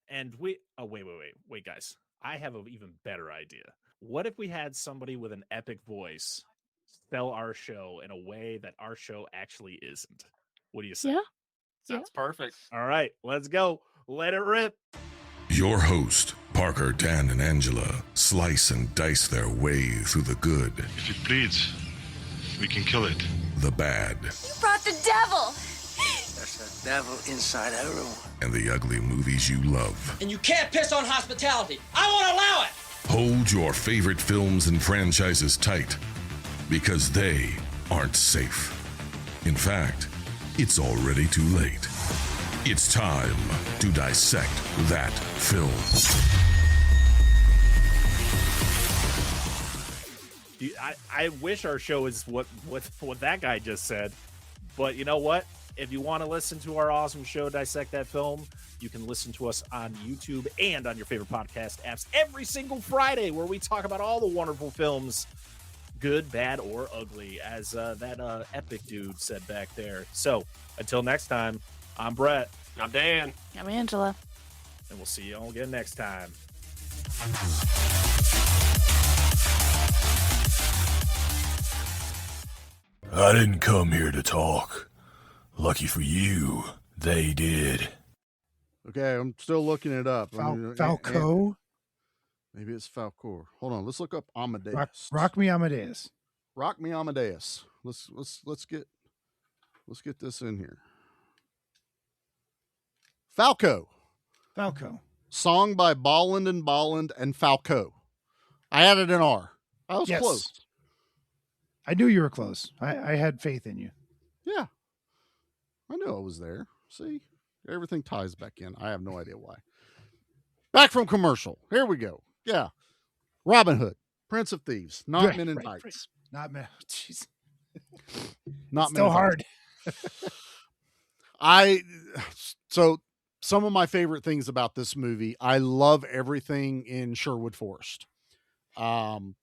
And we... Oh, wait, guys. I have an even better idea. What if we had somebody with an epic voice sell our show in a way that our show actually isn't? What do you say? Yeah. Sounds perfect. All right, let's go. Let it rip. Your host, Parker, Dan, and Angela slice and dice their way through the good. If it bleeds, we can kill it. The bad. You brought the devil! There's a devil inside everyone. And the ugly movies you love. And you can't piss on hospitality. I won't allow it! Hold your favorite films and franchises tight, because they aren't safe. In fact, it's already too late. It's time to dissect that film. I wish our show is what that guy just said, but you know what? If you want to listen to our awesome show, Dissect That Film, you can listen to us on YouTube and on your favorite podcast apps every single Friday, where we talk about all the wonderful films, good, bad, or ugly, as that epic dude said back there. So until next time, I'm Brett. I'm Dan. I'm Angela. And we'll see you all again next time. I didn't come here to talk. Lucky for you, they did. Okay, I'm still looking it up. Falco? Maybe it's Falcor. Hold on, let's look up Amadeus. Rock me Amadeus. Rock me Amadeus. Let's get this in here. Falco. Song by Bolland and Falco. I added an R. I was close. I knew you were close. I had faith in you. Yeah. I knew I was there. See? Everything ties back in. I have no idea why. Back from commercial. Here we go. Yeah. Robin Hood, Prince of Thieves, not Men in Tights. Not Men. Jeez. Not still hard. So some of my favorite things about this movie, I love everything in Sherwood Forest. From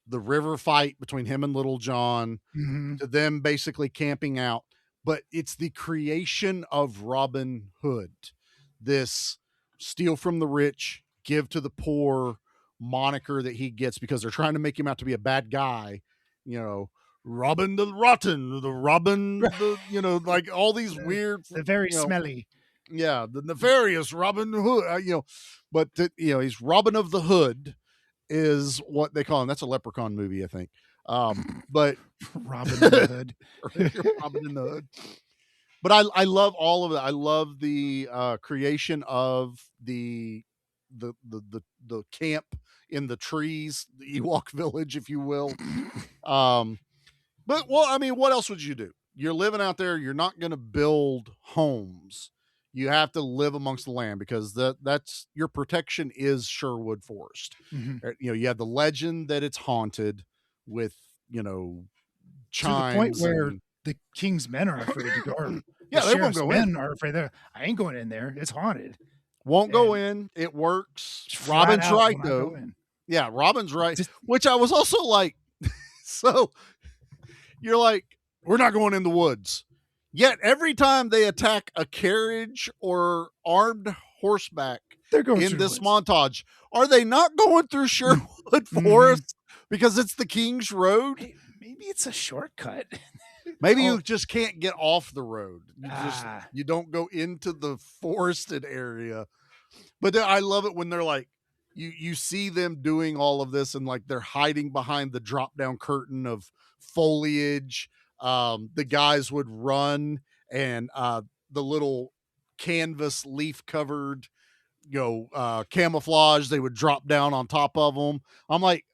the river fight between him and Little John to them basically camping out. But it's the creation of Robin Hood, this steal from the rich, give to the poor moniker that he gets because they're trying to make him out to be a bad guy. You know, Robin the Rotten, the Robin, like all these weird, the very smelly. Yeah, the nefarious Robin Hood, but he's Robin of the Hood is what they call him. That's a Leprechaun movie, I think. But Robin in the Hood. Robin in the Hood. But I love all of it. I love the creation of the camp in the trees, the Ewok village, if you will. But what else would you do? You're living out there. You're not going to build homes. You have to live amongst the land because that's your protection is Sherwood Forest. You have the legend that it's haunted with, chimes. To the point where the king's men are afraid to go. Yeah, they won't go in. Are afraid. I ain't going in there. It's haunted. Won't go in. It works. Robin's right, though. Yeah, Robin's right. Which I was also like, so you're like, we're not going in the woods. Yet every time they attack a carriage or armed horseback They're going in through this the woods. montage. Are they not going through Sherwood Forest because it's the King's Road? Maybe it's a shortcut. Maybe you just can't get off the road. You don't go into the forested area. But I love it when they're like, you see them doing all of this and like they're hiding behind the drop down curtain of foliage. The guys would run and the little canvas leaf covered, camouflage, they would drop down on top of them. I'm like,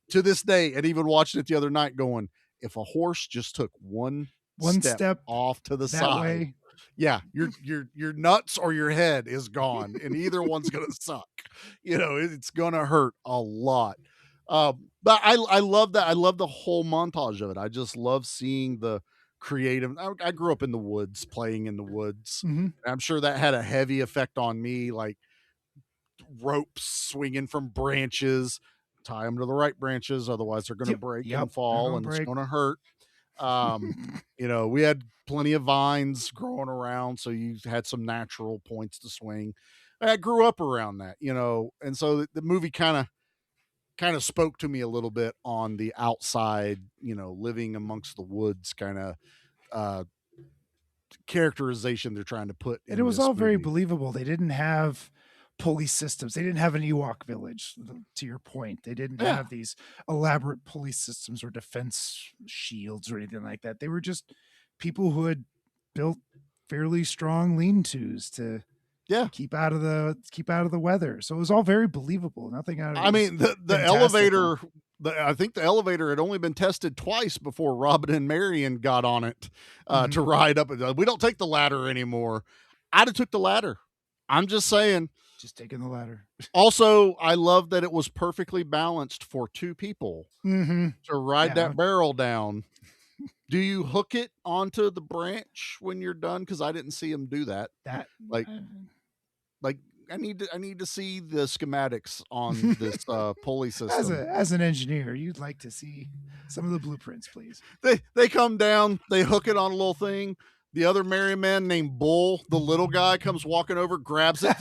to this day, and even watching it the other night going, if a horse just took one step off to the side way. Yeah, your nuts or your head is gone, and either one's gonna suck. It's gonna hurt a lot. But I love that. I love the whole montage of it. I just love seeing the creative. I grew up in the woods, playing in the woods. I'm sure that had a heavy effect on me, like ropes swinging from branches. Tie them to the right branches, otherwise they're going to break and fall, and it's going to hurt. We had plenty of vines growing around, so you had some natural points to swing. I grew up around that, and so the movie kind of spoke to me a little bit on the outside, living amongst the woods kind of characterization they're trying to put in. And it was this all very movie. believable. They didn't have police systems. They didn't have an Ewok village, to your point. They didn't have these elaborate police systems or defense shields or anything like that. They were just people who had built fairly strong lean-tos to keep out of the weather. So it was all very believable. Nothing out of it. I mean, the elevator, I think the elevator had only been tested twice before Robin and Marion got on it to ride up. We don't take the ladder anymore. I'd have took the ladder. I'm just saying. Just taking the ladder. Also, I love that it was perfectly balanced for two people to ride that barrel down. Do you hook it onto the branch when you're done? Because I didn't see him do that. I need to see the schematics on this pulley system. As an engineer, you'd like to see some of the blueprints, please. They come down, they hook it on a little thing. The other merry man named Bull, the little guy, comes walking over, grabs it,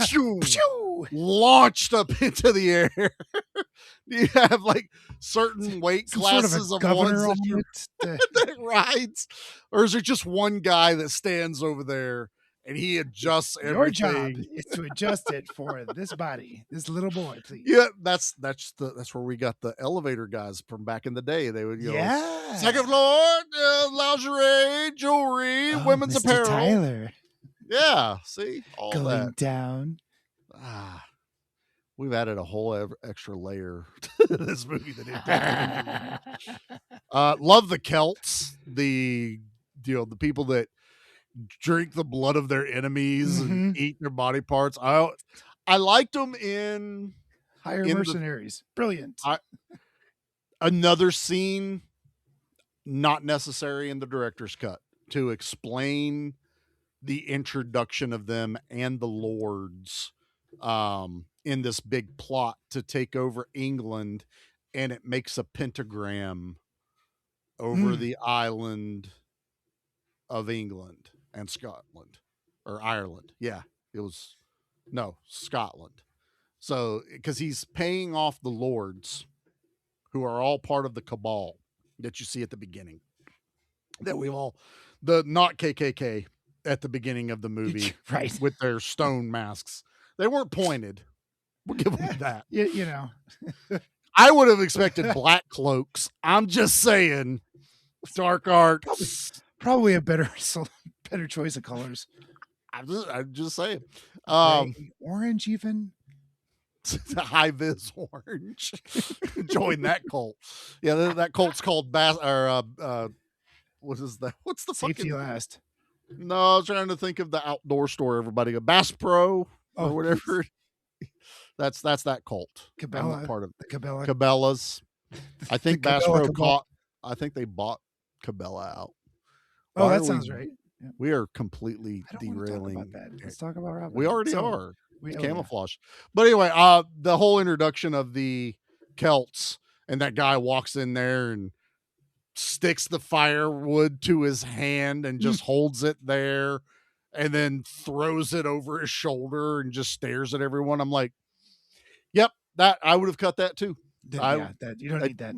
launched up into the air. Do you have like certain weight classes of ones that rides? Or is there just one guy that stands over there and he adjusts everything? Your job is to adjust it for this body, this little boy, please. Yeah, that's where we got the elevator guys from back in the day. They would second floor, lingerie, jewelry, women's Mr. apparel. Tyler. Yeah, see all going that down. We've added a whole extra layer to this movie that love the Celts, the people that drink the blood of their enemies and eat their body parts. I liked them in Hire Mercenaries. Brilliant. Another scene not necessary in the director's cut to explain the introduction of them and the lords in this big plot to take over England, and it makes a pentagram over the island of England and Scotland, or Ireland. Yeah, Scotland. So, because he's paying off the lords, who are all part of the cabal that you see at the beginning, that not KKK at the beginning of the movie, right? With their stone masks. They weren't pointed. We'll give them that. I would have expected black cloaks. I'm just saying, dark arts. Probably a better choice of colors. I'm just saying. Orange, even. High vis orange. Join that cult. Yeah, that cult's called what is that? What's the Safety Last? No, I was trying to think of the outdoor store. Everybody go Bass Pro or whatever. That's that cult. Cabela, part of the Cabela. Cabela's. I think Bass Pro I think they bought Cabela out. That sounds right. Yeah. We are completely derailing. Talk about that. Let's talk about Robin. We already are. Camouflage. But anyway, the whole introduction of the Celts, and that guy walks in there and sticks the firewood to his hand and just holds it there. and then throws it over his shoulder and just stares at everyone. I'm like, yep, that I would have cut that too. Yeah, that you don't need that.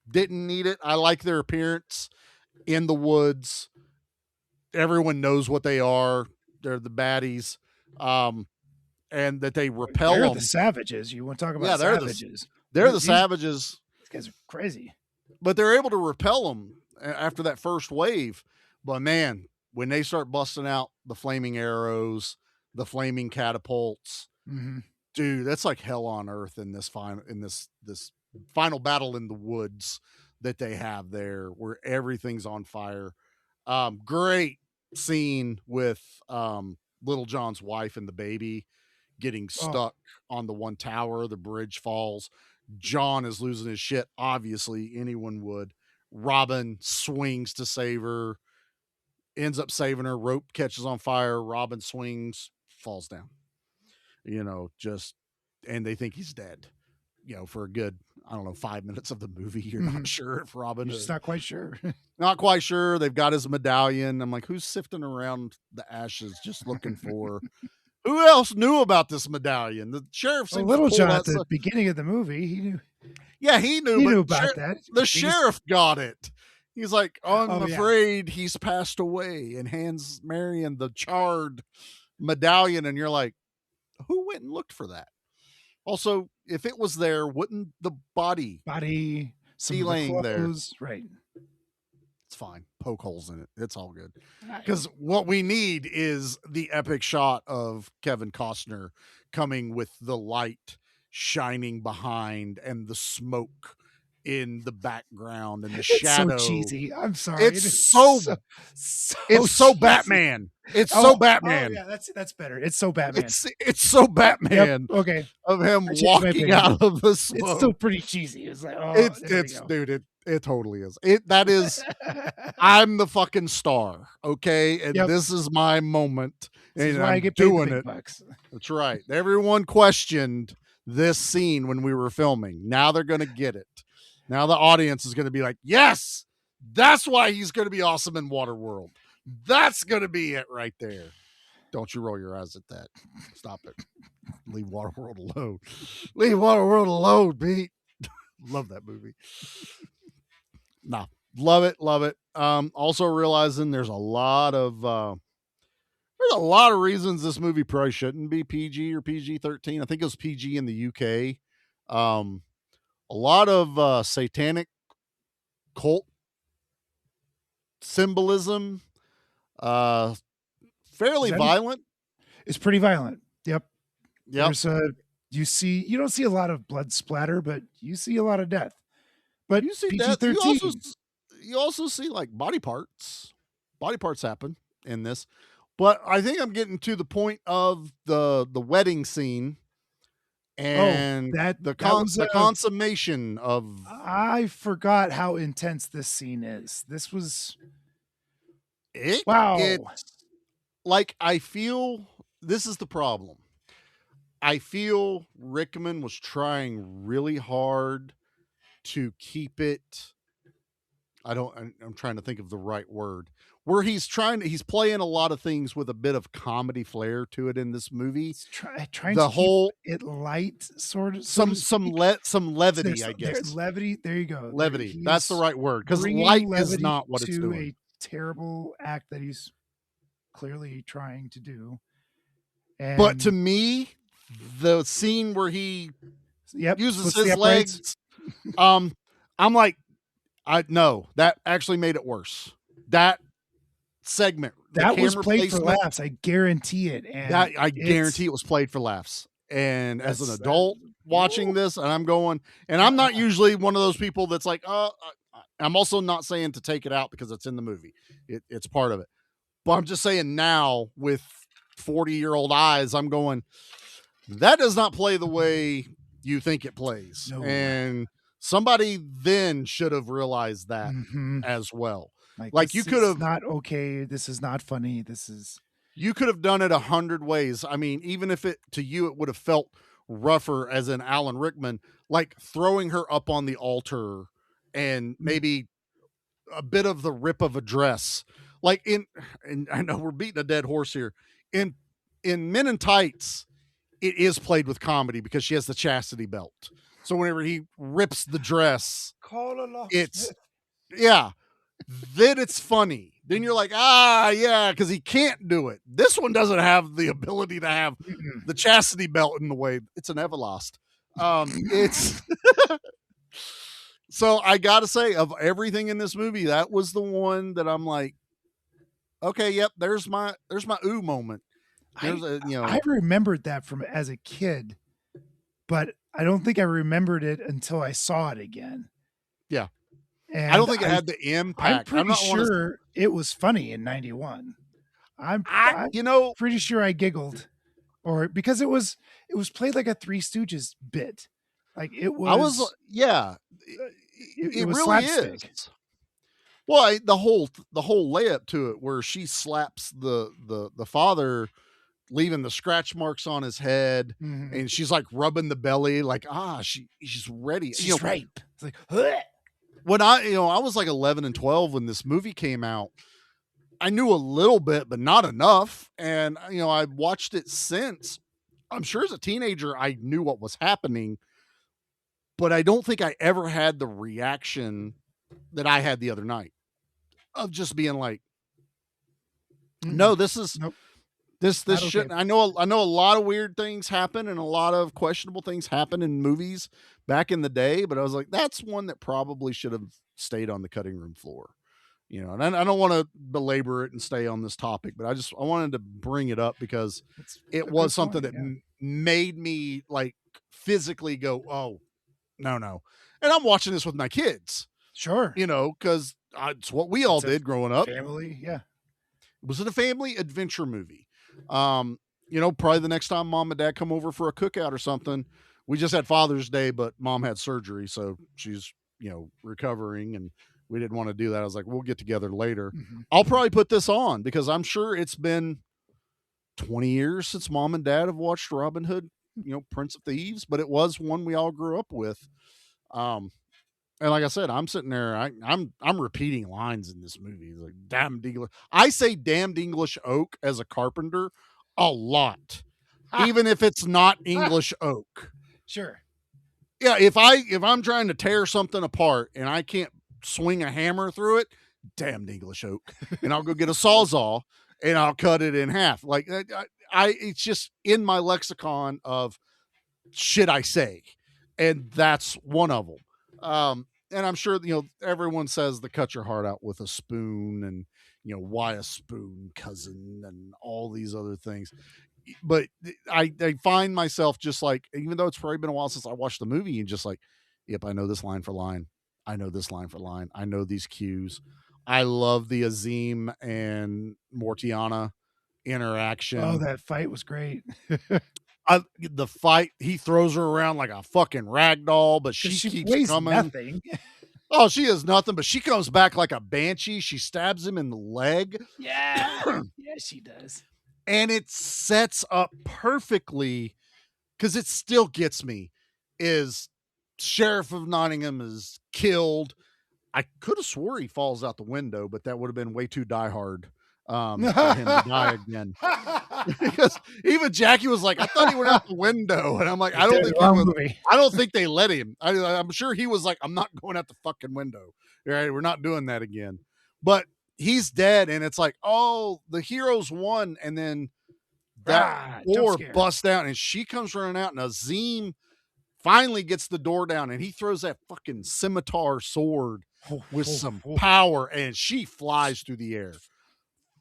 Didn't need it. I like their appearance in the woods. Everyone knows what they are. They're the baddies. And that they repel They're them. the savages. You want to talk about savages? They're the savages. These guys are crazy. But they're able to repel them after that first wave. But man, when they start busting out the flaming arrows, the flaming catapults, dude, that's like hell on earth in this final battle in the woods that they have there, where everything's on fire. Great scene with Little John's wife and the baby getting stuck on the one tower. The bridge falls. John is losing his shit. Obviously, anyone would. Robin swings to save her, ends up saving her. Rope catches on fire. Robin swings, falls down. And they think he's dead. For a good, 5 minutes of the movie, you're not sure if Robin is. Just not quite sure. Not quite sure. They've got his medallion. I'm like, who's sifting around the ashes just looking for? Who else knew about this medallion? The sheriff seems Little John at the beginning of the movie, he knew. Yeah, he knew. He knew about that. The sheriff got it. He's like, I'm afraid he's passed away, and hands Marion the charred medallion, and you're like, who went and looked for that? Also, if it was there, wouldn't the body be laying there? Right. It's fine. Poke holes in it. It's all good. Because what we need is the epic shot of Kevin Costner coming with the light shining behind and the smoke in the background and the shadow. It's so cheesy. I'm sorry. It's so Batman. It's so Batman. Oh, yeah, that's better. It's so Batman. It's so Batman. Yep. Okay. Of him walking out of the smoke. It's still pretty cheesy. It's like, dude, it totally is. That is I'm the fucking star, okay? And this is my moment. This is and why I'm I get paid doing the big it. Bucks. That's right. Everyone questioned this scene when we were filming. Now they're gonna get it. Now the audience is gonna be like, yes, that's why he's gonna be awesome in Waterworld. That's gonna be it right there. Don't you roll your eyes at that. Stop it. Leave Waterworld alone. Leave Waterworld alone, Pete. Love that movie. Nah, love it. Also realizing there's a lot of reasons this movie probably shouldn't be PG or PG-13. I think it was PG in the UK. A lot of satanic cult symbolism. Fairly violent. It's pretty violent. Yep. There's you don't see a lot of blood splatter, but you see a lot of death. But you see PG-13. You also see like body parts. Body parts happen in this. But I think I'm getting to the point of the wedding scene and the consummation of. I forgot how intense this scene is. This was. Wow. I feel this is the problem. I feel Rickman was trying really hard to keep it. I'm trying to think of the right word. Where he's playing a lot of things with a bit of comedy flair to it in this movie. Trying to keep it light, sort of. Some levity, I guess. Levity. There you go. Levity. That's the right word. Because light is not what it's doing. A terrible act that he's clearly trying to do. But to me, the scene where he uses his legs, I'm like, that actually made it worse. That segment that was played for laughs. I guarantee it. And I guarantee it was played for laughs. And as an adult watching this, and I'm going, and I'm not usually one of those people that's like, I'm also not saying to take it out because it's in the movie. It's part of it. But I'm just saying now with 40-year-old eyes, I'm going, that does not play the way you think it plays. No. And somebody then should have realized that as well. Like you could have not okay. This is not funny. You could have done it 100 ways. I mean, even if it would have felt rougher as in Alan Rickman, like throwing her up on the altar and maybe a bit of the rip of a dress. like and I know we're beating a dead horse here. In Men in Tights, it is played with comedy because she has the chastity belt. So whenever he rips the dress, it's yeah. Then it's funny. Then you're like, yeah, because he can't do it. This one doesn't have the ability to have the chastity belt in the way. It's an Everlast. It's so I gotta say, of everything in this movie, that was the one that I'm like, okay, yep, there's my ooh moment. I remembered that from as a kid, but I don't think I remembered it until I saw it again. Yeah. And I don't think it had the impact. I'm pretty sure it was funny in 91. I'm pretty sure I giggled, or because it was played like a Three Stooges bit. Like it was. It was really slapstick. is. Well, the whole layup to it, where she slaps the father, leaving the scratch marks on his head, and she's like rubbing the belly, like she's ready. She's ripe. It's like, Ugh. When I was like 11 and 12 when this movie came out. I knew a little bit, but not enough. And I watched it since. I'm sure as a teenager I knew what was happening, but I don't think I ever had the reaction that I had the other night of just being like, no, this is this shouldn't. I know a lot of weird things happen and a lot of questionable things happen in movies back in the day, but I was like, that's one that probably should have stayed on the cutting room floor. And I don't want to belabor it and stay on this topic, but I wanted to bring it up because it was something that made me like physically go, oh, no. And I'm watching this with my kids. Sure. Because it's what we all did growing up. Family, yeah. Was it a family adventure movie? Probably the next time mom and dad come over for a cookout or something. We just had Father's Day, but mom had surgery, so she's, recovering, and we didn't want to do that. I was like, we'll get together later. I'll probably put this on because I'm sure it's been 20 years since mom and dad have watched Robin Hood, Prince of Thieves, but it was one we all grew up with. And like I said, I'm sitting there, I'm repeating lines in this movie. Like, damned English. I say damned English oak as a carpenter a lot, even if it's not English oak. Sure. Yeah. If I'm trying to tear something apart and I can't swing a hammer through it, damned English oak, and I'll go get a Sawzall and I'll cut it in half. Like it's just in my lexicon of shit I say. And that's one of them. And I'm sure, everyone says the cut your heart out with a spoon and, why a spoon, cousin, and all these other things. But I find myself just like, even though it's probably been a while since I watched the movie, and just like, yep, I know this line for line. I know this line for line. I know these cues. I love the Azim and Mortiana interaction. Oh, that fight was great. The fight, he throws her around like a fucking rag doll, but she keeps weighs coming. Nothing. Oh, she is nothing, but she comes back like a banshee. She stabs him in the leg. Yeah. Yeah, she does. And it sets up perfectly, because it still gets me, is Sheriff of Nottingham is killed. I could have swore he falls out the window, but that would have been way too Die Hard for him to die again. Because even Jackie was like, I thought he went out the window, and I'm like, I don't think they let him. I'm sure he was like, I'm not going out the fucking window. All right, we're not doing that again. But he's dead, and it's like, oh, the heroes won, and then that door busts down, and she comes running out, and Azim finally gets the door down, and he throws that fucking scimitar sword with some power, and she flies through the air.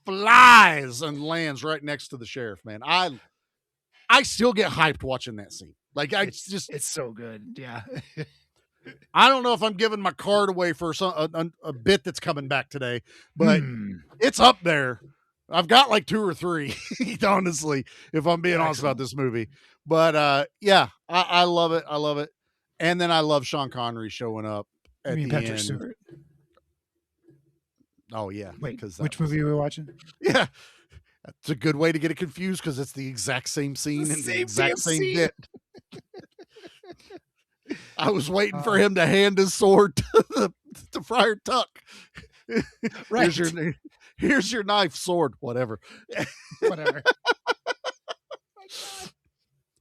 Flies and lands right next to the sheriff, man. I still get hyped watching that scene. Like, it's so good. Yeah. I don't know if I'm giving my card away for a bit that's coming back today, but it's up there. I've got like 2 or 3, honestly, if I'm being honest about this movie. But yeah, I love it. I love it. And then I love Sean Connery showing up at the Patrick end. Stewart. Oh yeah. Wait, which movie are we watching? Yeah. That's a good way to get it confused, because it's the exact same scene and the exact same bit. I was waiting for him to hand his sword to Friar Tuck. Right. Here's your knife, sword, whatever. Whatever.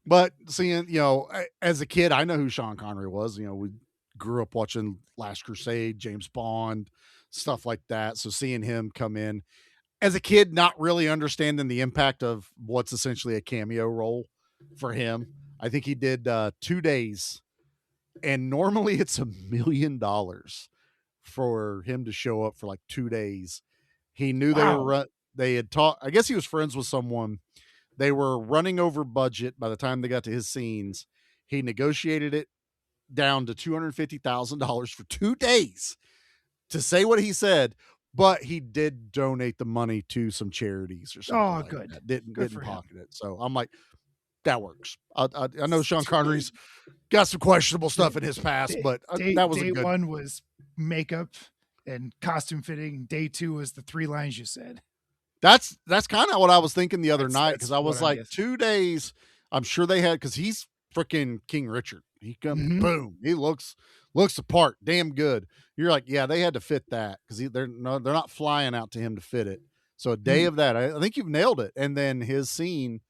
But seeing, as a kid, I know who Sean Connery was. We grew up watching Last Crusade, James Bond, stuff like that. So seeing him come in as a kid, not really understanding the impact of what's essentially a cameo role for him. I think he did 2 days, and normally it's $1 million for him to show up for like 2 days. He knew they had talked. I guess he was friends with someone. They were running over budget by the time they got to his scenes. He negotiated it down to $250,000 for 2 days to say what he said, but he did donate the money to some charities or something. Oh, like good. That. Didn't Good for pocket it. So I'm like, that works. I know Sean Connery's got some questionable stuff in his past, but that was day a good one was makeup and costume fitting. Day 2 was the 3 lines you said. That's kind of what I was thinking the other night, because I was what I'm like, guessing. 2 days. I'm sure they had, because he's freaking King Richard. He comes, boom. He looks the part, damn good. You're like, yeah, they had to fit that, because they're not flying out to him to fit it. So a day of that, I think you've nailed it. And then his scene,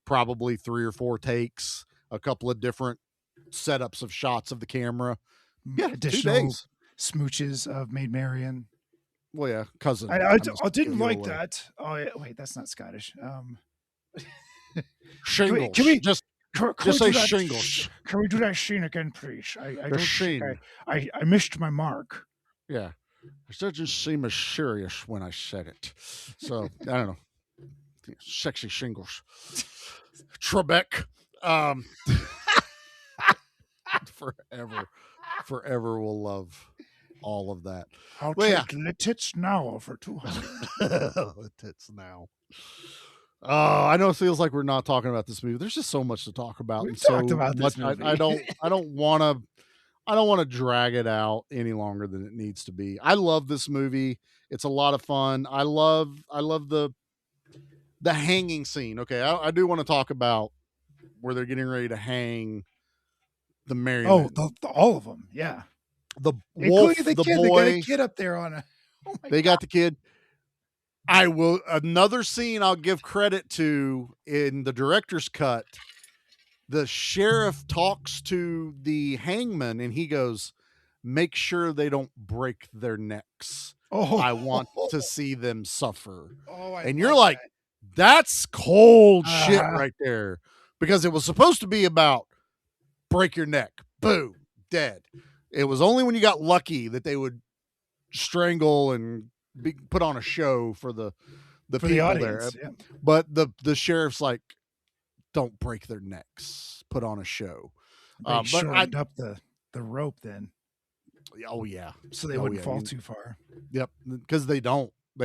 probably 3 or 4 takes, a couple of different setups of shots of the camera. Yeah, 2 Additional days. smooches of Maid Marian. Well, yeah, cousin. I didn't like that. Oh, yeah, wait, that's not Scottish. Shingles. Can we just say shingles? Can we do that scene again, please? I The don't scene. think I missed my mark. Yeah. It doesn't seem as serious when I said it. So, I don't know. Sexy shingles. Trebek. Forever will love all of that. I'll Well, take the tits now for 200. The tits now. I know it feels like we're not talking about this movie. There's just so much to talk about. We've and so talked about this much. movie. I don't want to drag it out any longer than it needs to be. I love this movie. It's a lot of fun. I love the hanging scene. Okay, I do want to talk about where they're getting ready to hang the marionette. Oh, all of them. Yeah. The wolf, Including the kid. boy. They got a kid up there on a. Oh my They got the kid. I will. Another scene I'll give credit to in the director's cut. The sheriff talks to the hangman and he goes, "Make sure they don't break their necks. Oh, I want to see them suffer." Oh, and you're like, that's cold shit right there, because it was supposed to be about break your neck, boom, dead. It was only when you got lucky that they would strangle and put on a show for the people audience, there. yeah. But the sheriff's like, don't break their necks, put on a show. They shortened up the rope then. Oh yeah, So they wouldn't fall too far. Yep, because they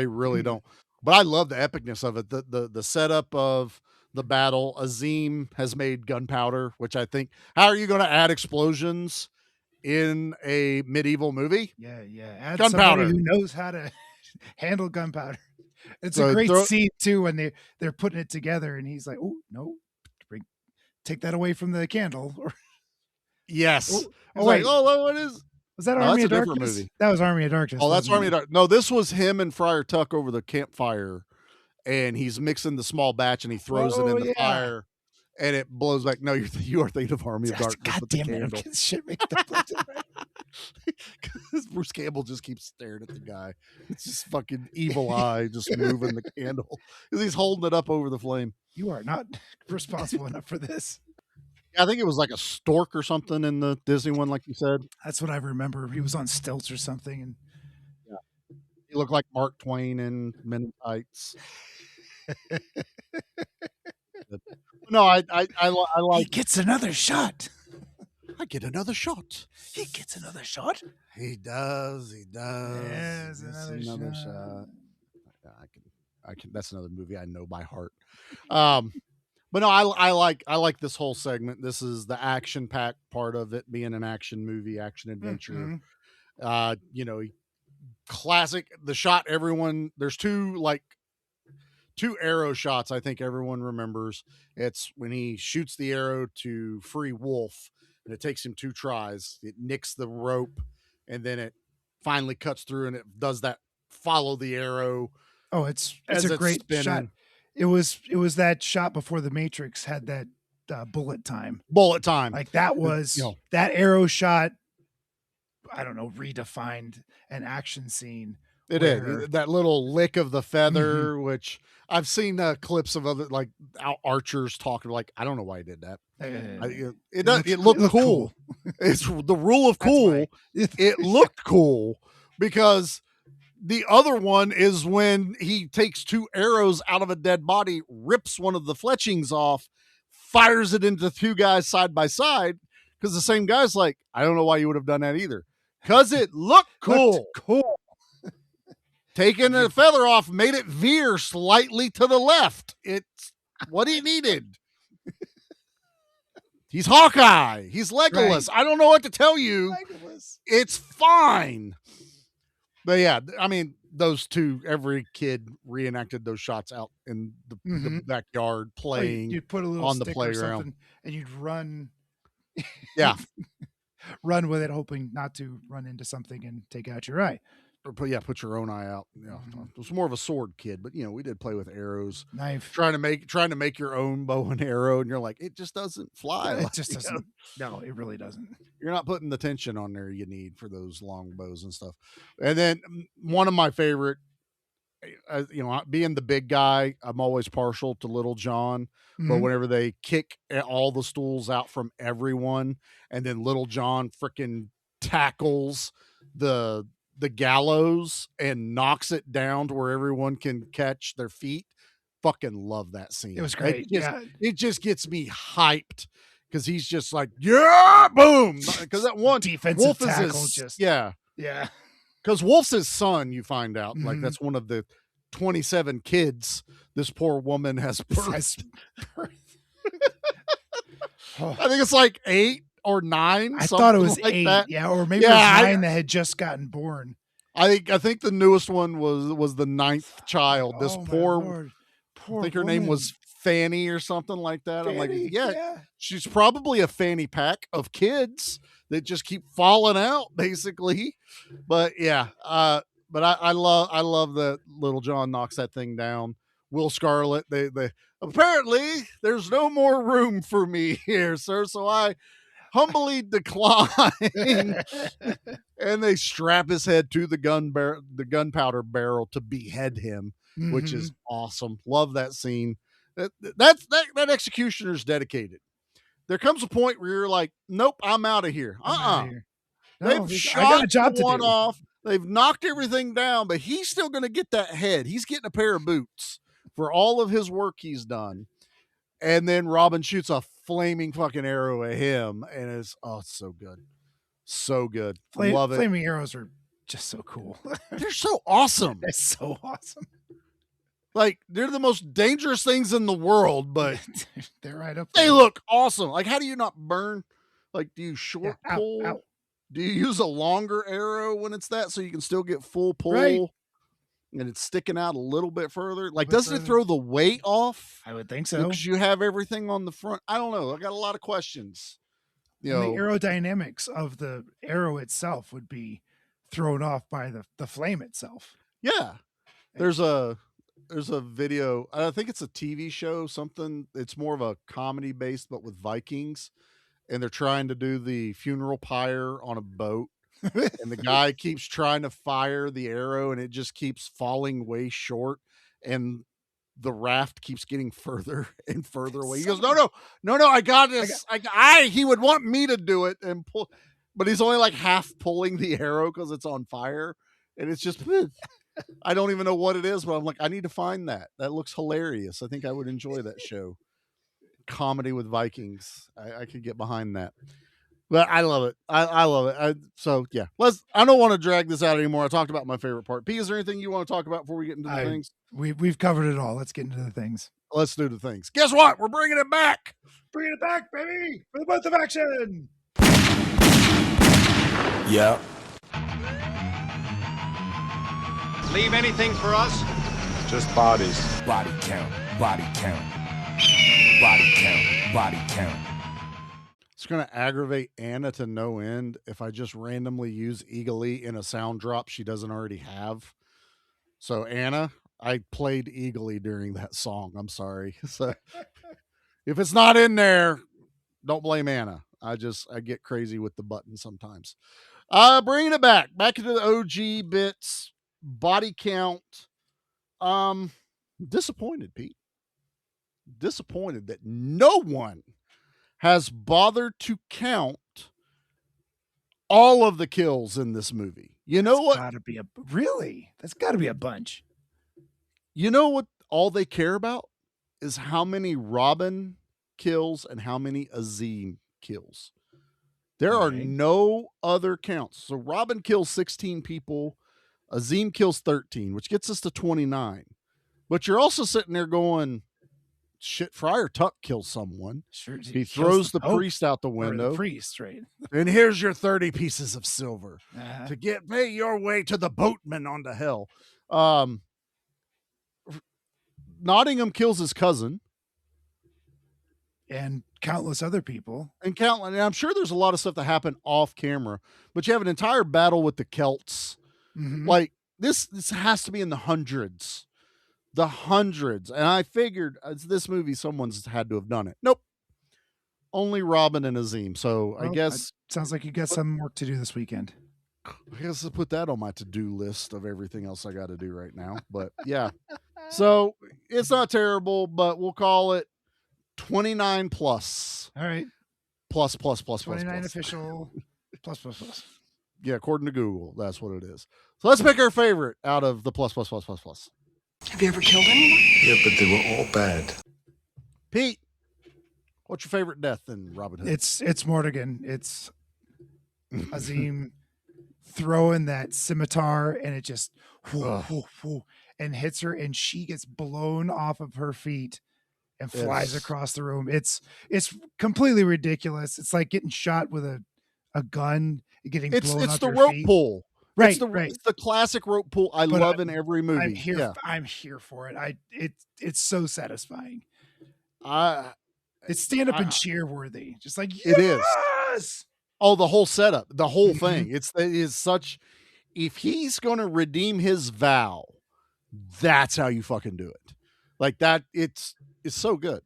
really don't. But I love the epicness of it. The setup of the battle. Azim has made gunpowder, which I think, how are you going to add explosions in a medieval movie? Yeah. Add Gunpowder. somebody who knows how to handle gunpowder. It's So a great scene too when they're putting it together and he's like, "Oh no, take that away from the candle." Or yes. oh wait, what is? was that No, Army of that's a different Darkness? movie. That was Army of Darkness. Oh, that's wasn't Army it? of Darkness. No, this was him and Friar Tuck over the campfire, and he's mixing the small batch and he throws it in the fire, and it blows back. No, you are thinking of Army of Darkness. God damn it! I'm getting shit mixed up. Because Bruce Campbell just keeps staring at the guy. It's just fucking evil eye just moving the candle because he's holding it up over the flame. You are not responsible enough for this. I think it was like a stork or something in the Disney one, like you said. That's what I remember. He was on stilts or something, and he looked like Mark Twain in Men in Tights. No, I like. He gets another shot. I get another shot. He gets another shot. He does. Yes, Another another shot. I can. That's another movie I know by heart. But no, I like this whole segment. This is the action packed part of it, being an action movie, action adventure. Classic. The shot everyone. There's two arrow shots I think everyone remembers. It's when he shoots the arrow to free Wolf, and it takes him 2 tries. It nicks the rope, and then it finally cuts through, and it does that follow the arrow. Oh, it's as a it's great spinning. shot. It was that shot before the Matrix had that bullet time. Bullet time. Like that was that arrow shot. I don't know, redefined an action scene. It is that little lick of the feather, which I've seen clips of other like archers talking like, I don't know why he did that. It looked cool. It's the rule of cool. It looked cool because the other one is when he takes 2 arrows out of a dead body, rips one of the fletchings off, fires it into 2 guys side by side. Because the same guy's like, I don't know why you would have done that either. Because it looked cool. Cool. Taking the feather off made it veer slightly to the left. It's what he needed. He's Hawkeye. He's Legolas. Right. I don't know what to tell you. Legolas. It's fine. But yeah, I mean, those 2, every kid reenacted those shots out in the backyard playing. You'd put a little on the stick playground, or something, and you'd run. Yeah. Run with it, hoping not to run into something and take out your eye. Or put your own eye out. Yeah, it was more of a sword kid, but we did play with arrows, knife, trying to make your own bow and arrow, and you're like, it just doesn't fly. It just doesn't. No, it really doesn't. You're not putting the tension on there you need for those long bows and stuff. And then one of my favorite, being the big guy, I'm always partial to Little John. But whenever they kick all the stools out from everyone, and then Little John freaking tackles the gallows and knocks it down to where everyone can catch their feet. Fucking love that scene. It was great. It just gets me hyped because he's just like, yeah, boom. Because that one defensive Wolf tackle is yeah. Because Wolf's his son, you find out. Like that's one of the 27 kids this poor woman has birthed. I think it's like 8 or 9. I thought it was like 8. That. Yeah, or maybe it was 9 that had just gotten born. I think the newest one was the 9th child. This poor I think her name was Fanny or something like that. Fanny, I'm like, yeah, she's probably a fanny pack of kids that just keep falling out, basically. But yeah, but I love that Little John knocks that thing down. Will Scarlet, they apparently there's no more room for me here, sir. So I humbly decline. And they strap his head to the gunpowder barrel to behead him, which is awesome. Love that scene. That executioner's dedicated. There comes a point where you're like, nope, I'm out of here. They've shot one off. They've knocked everything down, but he's still going to get that head. He's getting a pair of boots for all of his work he's done. And then Robin shoots a flaming fucking arrow at him, and it's so good. So good. Love it. Flaming arrows are just so cool. They're so awesome. They're so awesome. Like, they're the most dangerous things in the world, but they're right up there. They look awesome. Like, how do you not burn? Like, do you short pull? Ow. Do you use a longer arrow when it's that so you can still get full pull? Right. And it's sticking out a little bit further? Like, doesn't it throw the weight off? I would think so. Because you have everything on the front. I don't know. I got a lot of questions. The aerodynamics of the arrow itself would be thrown off by the flame itself. Yeah. There's a video. I think it's a TV show, something. It's more of a comedy based, but with Vikings. And they're trying to do the funeral pyre on a boat. And the guy keeps trying to fire the arrow and it just keeps falling way short. And the raft keeps getting further and further away. He goes, no, I got this. He would want me to do it and pull, but he's only like half pulling the arrow because it's on fire. And it's just, I don't even know what it is, but I'm like, I need to find that. That looks hilarious. I think I would enjoy that show. Comedy with Vikings. I could get behind that. But I love it. I love it. So yeah, I don't want to drag this out anymore. I talked about my favorite part. P, is there anything you want to talk about before we get into the things? We've covered it all. Let's get into the things. Let's do the things. Guess what? We're bringing it back. Bringing it back, baby, for the month of action. Yeah. Leave anything for us? Just bodies. Body count. Body count. Body count. Body count. It's going to aggravate Anna to no end if I just randomly use Eagle in a sound drop she doesn't already have. So Anna, I played eagerly during that song. I'm sorry. So if it's not in there, don't blame Anna. I get crazy with the button sometimes. Bringing it back into the OG bits, body count. Disappointed, Pete. Disappointed that no one has bothered to count all of the kills in this movie. You know what? That's got to be a bunch. You know what? All they care about is how many Robin kills and how many Azim kills. There are no other counts. So Robin kills 16 people, Azim kills 13, which gets us to 29. But you're also sitting there going, shit, Friar Tuck kills someone. Sure, he throws the priest out the window. The priest, right? And here's your 30 pieces of silver to pay your way to the boatman onto hell. Nottingham kills his cousin. And countless other people. And I'm sure there's a lot of stuff that happened off camera, but you have an entire battle with the Celts. Mm-hmm. Like this has to be in the hundreds. The hundreds. And I figured it's this movie, someone's had to have done it. Nope. Only Robin and Azim. So I guess sounds like you got some work to do this weekend. I guess I'll put that on my to-do list of everything else I got to do right now. But yeah. So it's not terrible, but we'll call it 29 plus. All right. Plus. 29 official plus. Yeah, according to Google, that's what it is. So let's pick our favorite out of the plus. Have you ever killed anyone? Yeah, but they were all bad. Pete, what's your favorite death in Robin Hood? It's Mortigan. It's Azim throwing that scimitar and it just and hits her and she gets blown off of her feet and flies across the room. It's completely ridiculous. It's like getting shot with a gun, getting blown it's off the your rope feet. pull. Right, It's the classic rope pull I love in every movie. I'm here for it. It's so satisfying. It's stand up and cheer worthy. Just like it is. Yes! Oh, the whole setup, the whole thing. It is such. If he's going to redeem his vow, that's how you fucking do it. Like that. It's so good.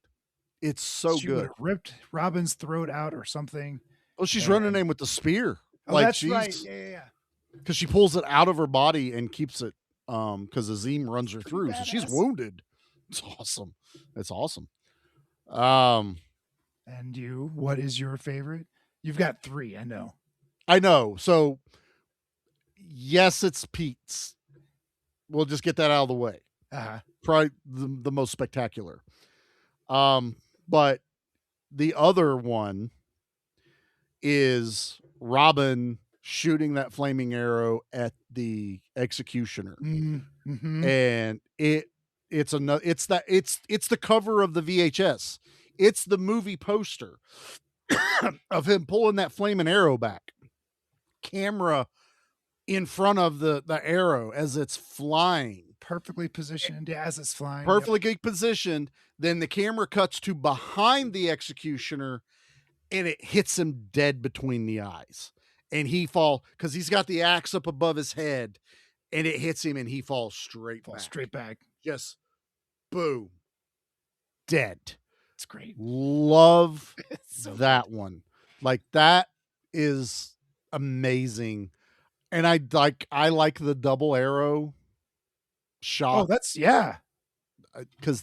It's so she good. Ripped Robin's throat out or something. Oh, she's running in with the spear. Oh, like that's right. Yeah. Because she pulls it out of her body and keeps it. Because Azim runs her through, so she's wounded. It's awesome. It's awesome. And you, what is your favorite? You've got 3, I know. So, yes, it's Pete's. We'll just get that out of the way. Probably the most spectacular. But the other one is Robin shooting that flaming arrow at the executioner. Mm-hmm. And it's the cover of the VHS. It's the movie poster of him pulling that flaming arrow back. Camera in front of the arrow as it's flying. Perfectly positioned as it's flying. Perfectly positioned. Then the camera cuts to behind the executioner and it hits him dead between the eyes. And he falls because he's got the axe up above his head and it hits him and he falls straight back. Just boom. Dead. It's great. Love that one. Like that is amazing. And I like the double arrow shot. Oh, that's because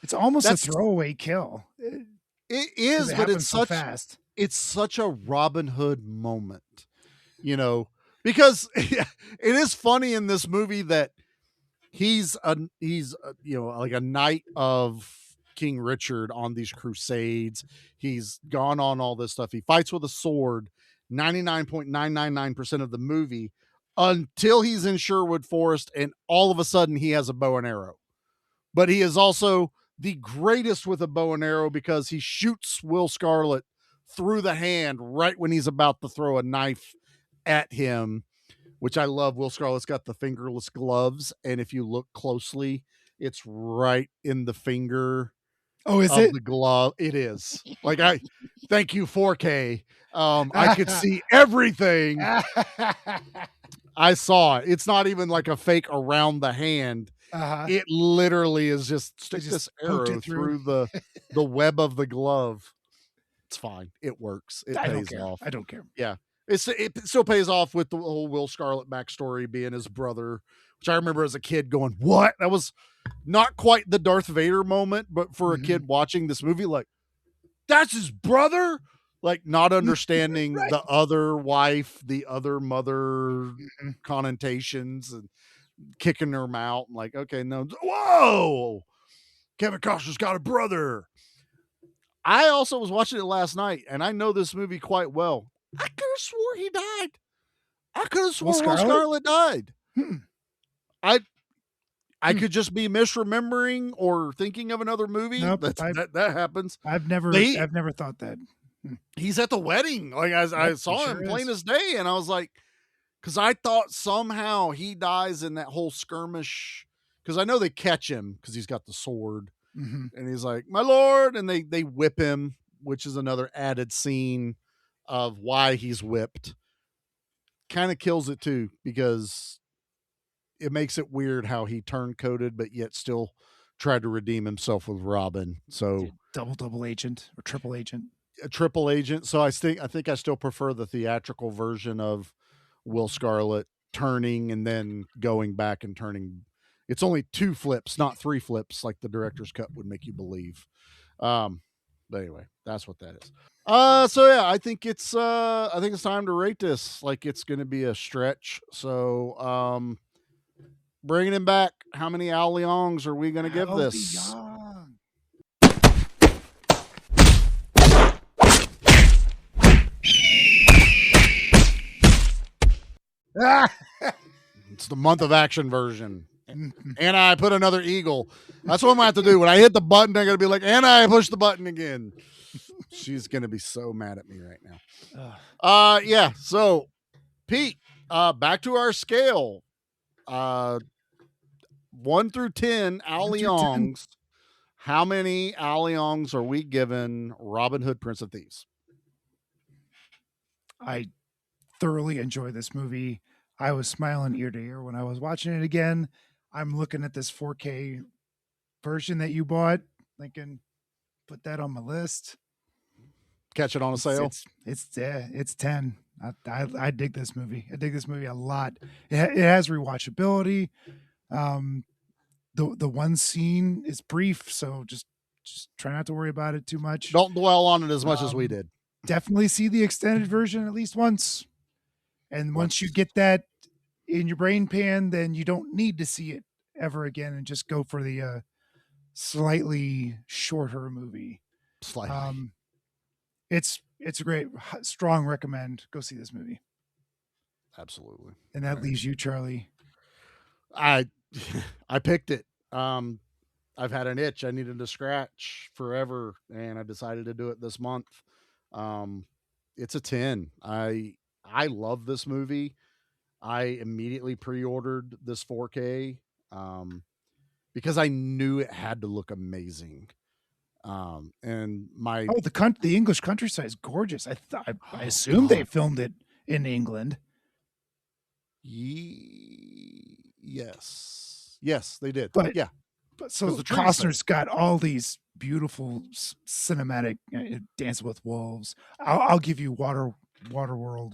it's almost a throwaway kill. It is, but it's so fast. It's such a Robin Hood moment, because it is funny in this movie that he's like a knight of King Richard on these crusades. He's gone on all this stuff. He fights with a sword 99.999% of the movie until he's in Sherwood Forest and all of a sudden he has a bow and arrow. But he is also the greatest with a bow and arrow because he shoots Will Scarlet through the hand right when he's about to throw a knife at him, which I love. Will Scarlet's got the fingerless gloves, and if you look closely, it's right in the finger. Oh, is it? The glove. It is. Like thank you 4K. I could see everything. I saw it. It's not even like a fake around the hand. It literally is just stick this arrow through the web of the glove. It's fine. It works. It pays off. I don't care. Yeah. It still pays off with the whole Will Scarlet backstory being his brother, which I remember as a kid going, what? That was not quite the Darth Vader moment, but for a kid watching this movie, like, that's his brother? Like, not understanding the other wife, the other mother connotations, and kicking her out. And like, okay, no. Whoa! Kevin Costner's got a brother. I also was watching it last night, and I know this movie quite well. I could have swore he died. I could have swore Will Scarlet died. I could just be misremembering or thinking of another movie. Nope, that happens. I've never thought that. He's at the wedding. Like I saw him plain as day, and I was like, because I thought somehow he dies in that whole skirmish. Because I know they catch him because he's got the sword. And he's like, my lord, and they whip him, which is another added scene of why he's whipped. Kind of kills it too, because it makes it weird how he turncoated but yet still tried to redeem himself with Robin. So double agent or triple agent. A triple agent. So I think I still prefer the theatrical version of Will Scarlet turning and then going back and turning. It's only 2 flips, not 3 flips, like the director's cut would make you believe. But anyway, that's what that is. So yeah, I think it's time to rate this. Like, it's going to be a stretch. So, bringing him back, how many Al Leongs are we going to give this? It's the month of action version. And I put another eagle. That's what I'm going to have to do. When I hit the button, I'm going to be like, and I push the button again. She's going to be so mad at me right now. Yeah. So, Pete, back to our scale. 1 through 10 Al Leongs. How many Al Leongs are we giving Robin Hood, Prince of Thieves? I thoroughly enjoy this movie. I was smiling ear to ear when I was watching it again. I'm looking at this 4K version that you bought, thinking, put that on my list. Catch it on a sale. It's 10. I dig this movie. I dig this movie a lot. It has rewatchability. The one scene is brief, so just try not to worry about it too much. Don't dwell on it as much as we did. Definitely see the extended version at least once. And once you get that in your brain pan, then you don't need to see it ever again, and just go for the slightly shorter movie. Slightly. It's a great, strong recommend. Go see this movie. Absolutely. And that leaves you, Charlie. I picked it. I've had an itch I needed to scratch forever, and I decided to do it this month. It's a 10. I love this movie. I immediately pre-ordered this 4K because I knew it had to look amazing. And the English countryside is gorgeous. I assumed they filmed it in England. Yes, they did. But so Costner's got all these beautiful cinematic Dancing with Wolves. I'll give you Waterworld,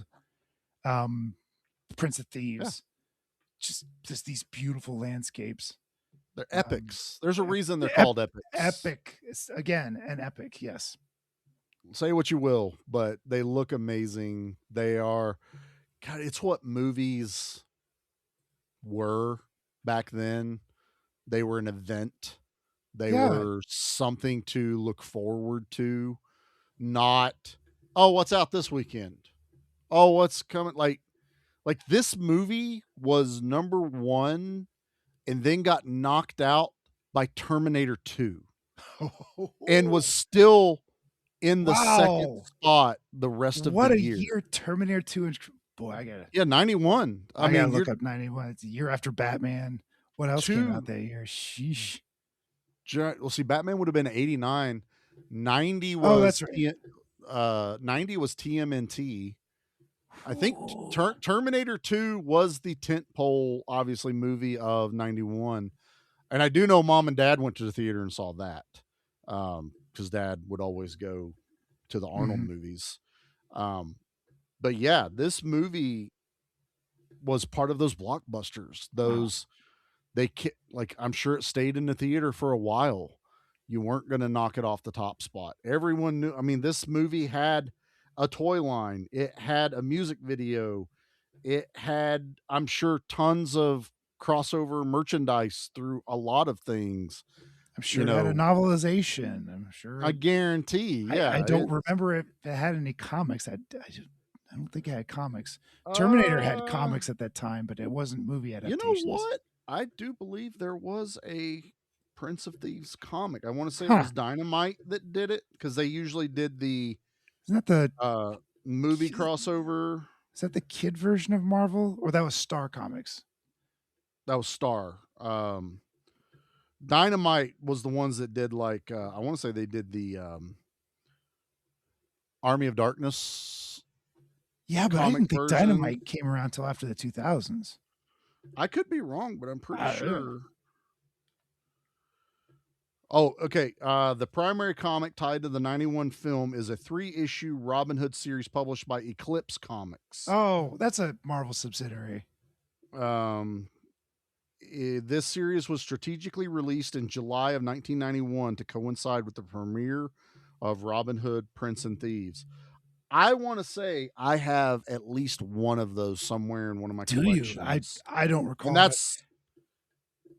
Prince of Thieves. Just these beautiful landscapes. They're epics. There's a reason they're called epics. Epic. Again, an epic, yes. Say what you will, but they look amazing. They are, God, it's what movies were back then. They were an event. They were something to look forward to. Not, oh, what's out this weekend? Oh, what's coming? Like this movie was number 1 and then got knocked out by Terminator 2 and was still in the second spot the rest of the year. What a year Terminator 2 and boy, I got it. Yeah, 91. I mean, look up 91. It's a year after Batman. What else came out that year? Sheesh. Well, see, Batman would have been 89. 90 was that's right. 90 was TMNT. I think Terminator 2 was the tentpole, obviously, movie of 91. And I do know mom and dad went to the theater and saw that. Because dad would always go to the Arnold movies. But yeah, this movie was part of those blockbusters. Those like I'm sure it stayed in the theater for a while. You weren't going to knock it off the top spot. Everyone knew. I mean, this movie had a toy line. It had a music video. It had, I'm sure, tons of crossover merchandise through a lot of things. I'm sure it had a novelization. I'm sure. I guarantee. Yeah. I don't remember if it had any comics. I don't think it had comics. Terminator had comics at that time, but it wasn't movie adaptations. You know what? I do believe there was a Prince of Thieves comic. I want to say it was Dynamite that did it, because they usually did the Isn't that the movie crossover. Is that the kid version of Marvel, or that was Star Comics? That was Star. Dynamite was the ones that did, like, I want to say they did the Army of Darkness. Yeah, but I didn't think Dynamite came around until after the 2000s. I could be wrong, but I'm pretty sure. Oh, okay. The primary comic tied to the 91 film is a 3-issue Robin Hood series published by Eclipse Comics. Oh, that's a Marvel subsidiary. This series was strategically released in July of 1991 to coincide with the premiere of Robin Hood, Prince and Thieves. I want to say I have at least one of those somewhere in one of my collections. Do you? I don't recall. And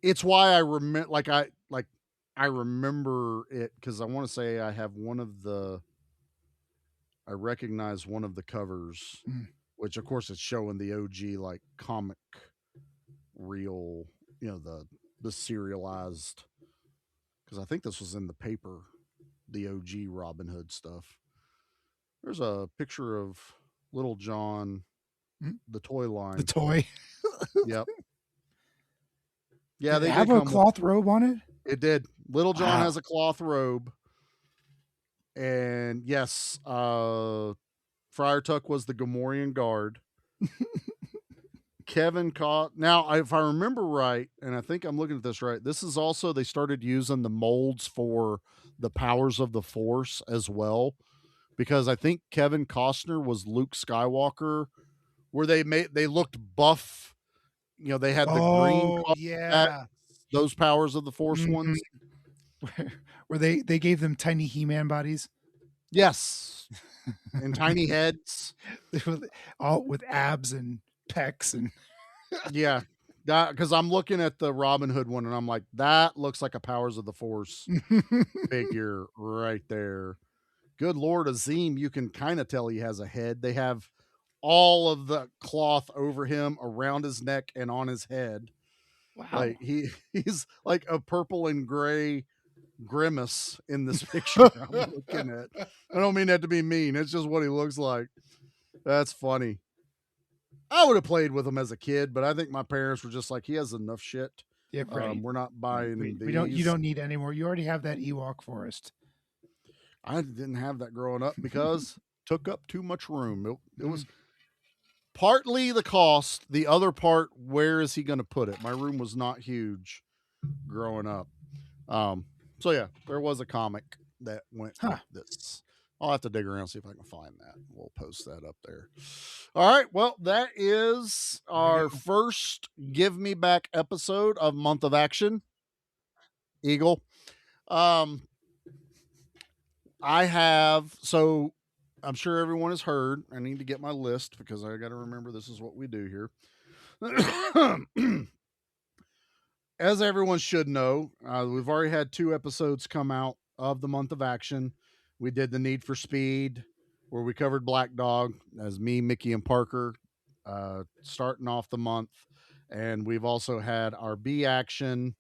it's why I remember, I remember it, because I want to say I have I recognize one of the covers, which of course it's showing the OG like comic reel, the serialized, because I think this was in the paper, the OG Robin Hood stuff. There's a picture of Little John, the toy line. The toy. Yep. Yeah, did they have a cloth robe on it. It did. Little John has a cloth robe. And yes, Friar Tuck was the Gamorrean guard. Kevin caught. Now, if I remember right, and I think I'm looking at this right, this is also, they started using the molds for the powers of the Force as well. Because I think Kevin Costner was Luke Skywalker, where they looked buff. They had the green, those powers of the Force ones. Where they gave them tiny He-Man bodies. Yes. And tiny heads. All with abs and pecs and yeah. Because I'm looking at the Robin Hood one and I'm like, that looks like a Powers of the Force figure right there. Good Lord, Azim, you can kind of tell he has a head. They have all of the cloth over him, around his neck, and on his head. Wow. Like he's like a purple and gray Grimace in this picture I'm looking at. I don't mean that to be mean. It's just what he looks like. That's funny. I would have played with him as a kid, but I think my parents were just like, he has enough shit. Yeah, right. We're not buying these. You don't need any more. You already have that Ewok forest. I didn't have that growing up because it took up too much room. It was partly the cost. The other part, where is he going to put it? My room was not huge growing up. So yeah, there was a comic that went with this. I'll have to dig around, see if I can find that. We'll post that up there. All right. Well, that is our first Give Me Back episode of Month of Action. Eagle. So I'm sure everyone has heard. I need to get my list because I got to remember this is what we do here. As everyone should know, we've already had 2 episodes come out of the Month of Action. We did the Need for Speed, where we covered Black Dog as me, Mickey, and Parker, starting off the month. And we've also had our B Action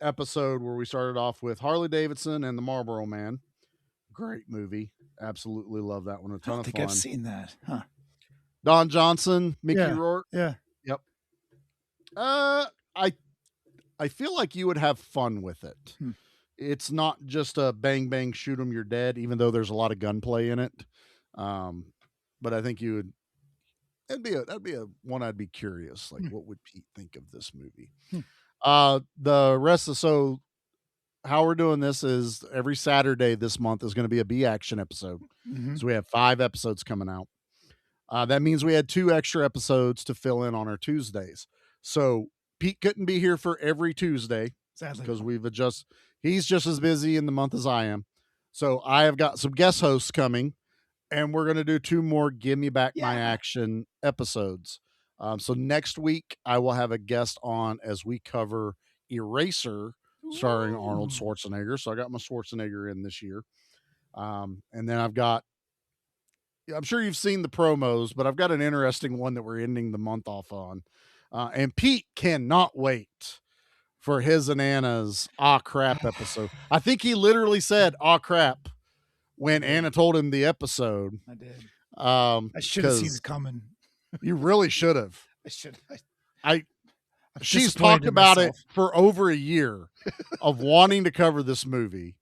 episode where we started off with Harley Davidson and the Marlboro Man. Great movie. Absolutely love that one. A ton of fun. I think I've seen that. Huh. Don Johnson, Mickey Rourke. Yeah. Yep. I feel like you would have fun with it. It's not just a bang, bang, shoot 'em, you're dead, even though there's a lot of gunplay in it. but I think you would. That'd be a one I'd be curious. Like, what would Pete think of this movie? The rest of so how we're doing this is every Saturday this month is going to be a B action episode. So we have 5 episodes coming out. That means we had 2 extra episodes to fill in on our Tuesdays. So Pete couldn't be here for every Tuesday, sadly, because he's just as busy in the month as I am. So I have got some guest hosts coming, and we're going to do 2 more Give Me Back My Action episodes. So next week I will have a guest on as we cover Eraser, starring Arnold Schwarzenegger. So I got my Schwarzenegger in this year. And then I'm sure you've seen the promos, but I've got an interesting one that we're ending the month off on. And Pete cannot wait for his and Anna's "Ah Crap" episode. I think he literally said "Ah Crap" when Anna told him the episode. I did. I should have seen it coming. You really should have. I should. She's talked about it for over a year of wanting to cover this movie.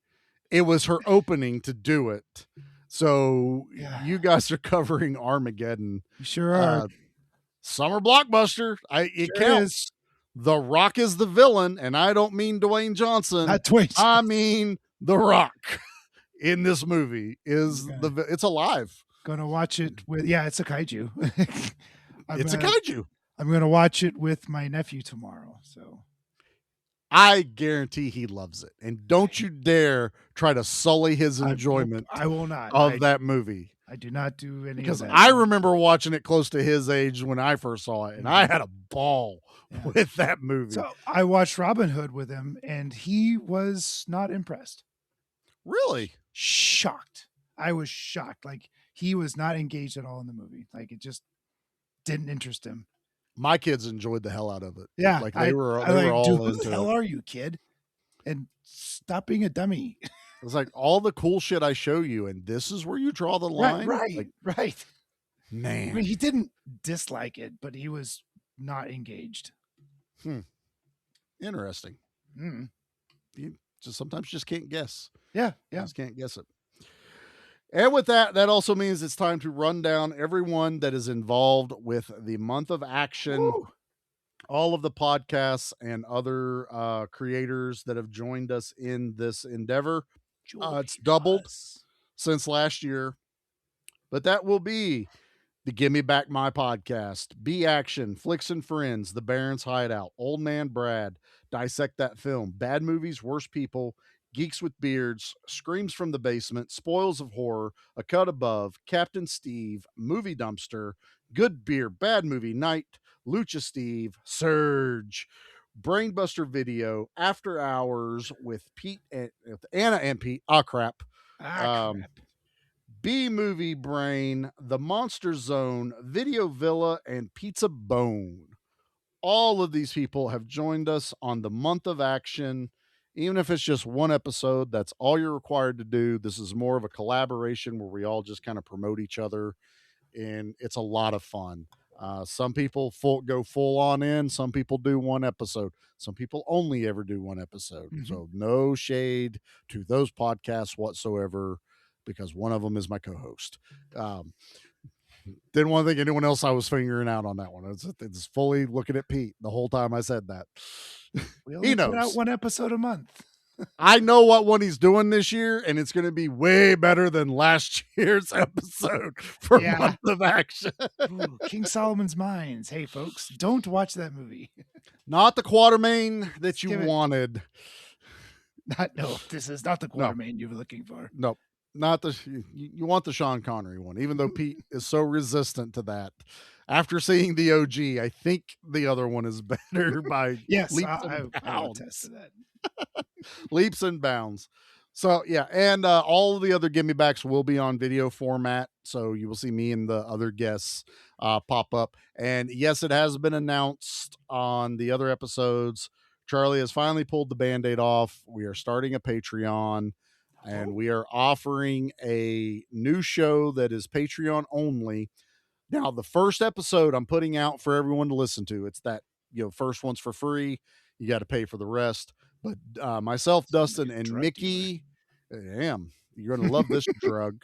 It was her opening to do it. So you guys are covering Armageddon. You sure are. Summer blockbuster. It Sure counts. is. The Rock is the villain, and I don't mean Dwayne Johnson. Not Dwayne Johnson. I mean The Rock in this movie is it's alive. Gonna watch it with it's a kaiju. It's a kaiju. I'm gonna watch it with my nephew tomorrow. So I guarantee he loves it. And don't you dare try to sully his enjoyment. I will not of that movie. I do not do any because of that. I remember watching it close to his age when I first saw it, and I had a ball with that movie. So I watched Robin Hood with him, and he was not impressed. Really? Shocked. I was shocked. Like, he was not engaged at all in the movie. Like, it just didn't interest him. My kids enjoyed the hell out of it. Yeah, like they were like, all dude, who into the hell it. are you, kid? And stop being a dummy. It was like all the cool shit I show you, and this is where you draw the line. Right. Man, I mean, he didn't dislike it, but he was not engaged. Interesting. You sometimes just can't guess. Yeah. You just can't guess it. And with that also means it's time to run down everyone that is involved with the month of action. Woo! All of the podcasts and other creators that have joined us in this endeavor. It's doubled since last year, but that will be the Give Me Back My Podcast, B Action, Flicks and Friends, The Baron's Hideout, Old Man Brad, Dissect That Film, Bad Movies, Worst People, Geeks with Beards, Screams from the Basement, Spoils of Horror, A Cut Above, Captain Steve, Movie Dumpster, Good Beer, Bad Movie Night, Lucha Steve, Surge, Brainbuster Video, After Hours with Anna and Pete. Ah, crap. B Movie Brain, The Monster Zone, Video Villa, and Pizza Bone. All of these people have joined us on the month of action. Even if it's just one episode, that's all you're required to do. This is more of a collaboration where we all just kind of promote each other, and it's a lot of fun. Some people go full on in. Some people do one episode. Some people only ever do one episode. So no shade to those podcasts whatsoever, because one of them is my co-host. Didn't want to think anyone else I was fingering out on that one. It's fully looking at Pete the whole time I said that. We only put out one episode a month. I know what one he's doing this year, and it's going to be way better than last year's episode for Month of Action. Ooh, King Solomon's Mines. Hey, folks, don't watch that movie. Not the Quatermain that you wanted. This is not the Quatermain you were looking for. Nope. Not you want the Sean Connery one, even though Pete is so resistant to that. After seeing the OG, I think the other one is better by leaps and I bounds. attest to that. Leaps and bounds. So yeah, and all of the other Give Me Backs will be on video format, so you will see me and the other guests pop up. And yes, it has been announced on the other episodes. Charlie has finally pulled the Band-Aid off. We are starting a Patreon. And we are offering a new show that is Patreon only. Now, the first episode I'm putting out for everyone to listen to. It's that, first one's for free. You got to pay for the rest. But myself, Dustin, and Mickey, you're going to love this drug.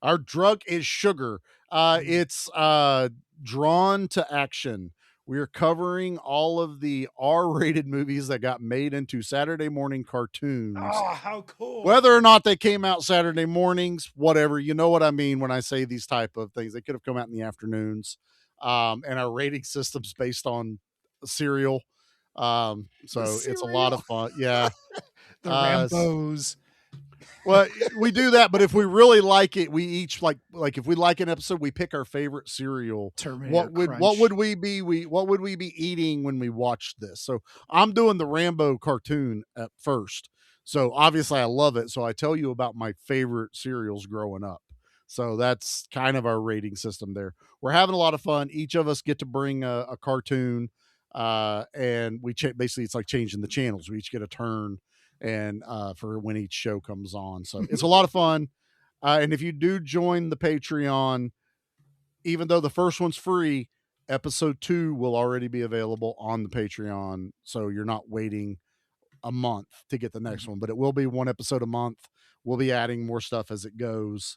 Our drug is sugar. It's Drawn to Action. We're covering all of the R-rated movies that got made into Saturday morning cartoons. Oh, how cool. Whether or not they came out Saturday mornings, whatever, you know what I mean when I say these type of things. They could have come out in the afternoons. And our rating system's based on cereal. So it's a lot of fun. Yeah. The Rambos. Well, we do that, but if we really like it, we each like if we like an episode, we pick our favorite cereal. Terminator What would we be eating when we watched this? So I'm doing the Rambo cartoon at first. So obviously I love it. So I tell you about my favorite cereals growing up. So that's kind of our rating system there. We're having a lot of fun. Each of us get to bring a cartoon, and we basically it's like changing the channels. We each get a turn. And for when each show comes on. So it's a lot of fun. And if you do join the Patreon, even though the first one's free, episode 2 will already be available on the Patreon. So you're not waiting a month to get the next one, but it will be 1 episode a month. We'll be adding more stuff as it goes.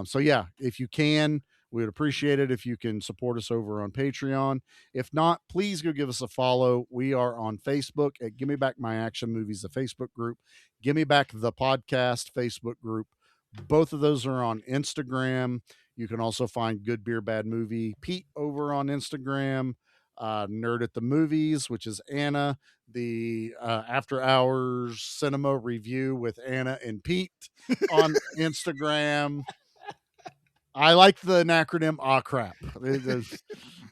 So yeah, if you can, we would appreciate it if you can support us over on Patreon. If not, please go give us a follow. We are on Facebook at Gimme Back My Action Movies, the Facebook group. Gimme Back the Podcast Facebook group. Both of those are on Instagram. You can also find Good Beer Bad Movie Pete over on Instagram. Nerd at the Movies, which is Anna. The After Hours Cinema Review with Anna and Pete on Instagram. I like the acronym crap.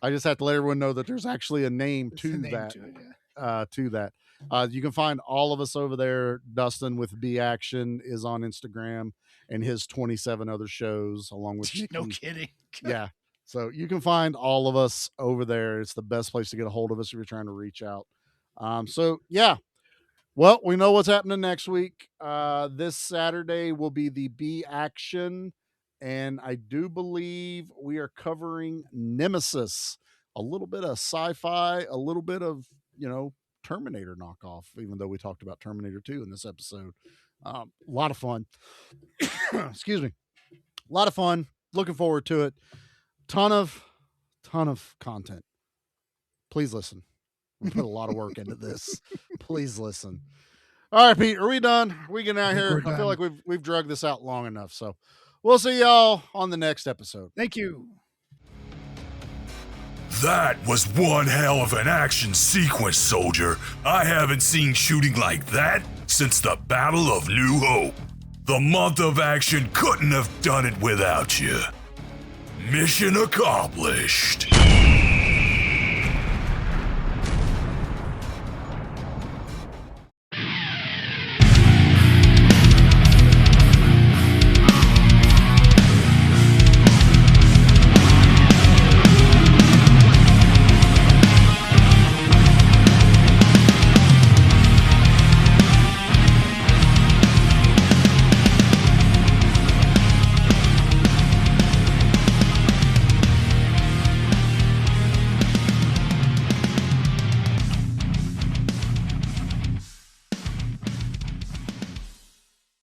I just have to let everyone know that there's actually a name to that. You can find all of us over there. Dustin with B Action is on Instagram and his 27 other shows along with Nikki. No kidding. Yeah. So you can find all of us over there. It's the best place to get a hold of us if you're trying to reach out. So yeah. Well, we know what's happening next week. This Saturday will be the B Action. And I do believe we are covering Nemesis, a little bit of sci-fi, a little bit of, Terminator knockoff, even though we talked about Terminator 2 in this episode. A lot of fun. Excuse me. A lot of fun. Looking forward to it. Ton of content. Please listen. We put a lot of work into this. Please listen. All right, Pete, are we done? Are we getting out here? I feel like we've drugged this out long enough. So we'll see y'all on the next episode. Thank you. That was one hell of an action sequence, soldier. I haven't seen shooting like that since the Battle of New Hope. The month of action couldn't have done it without you. Mission accomplished.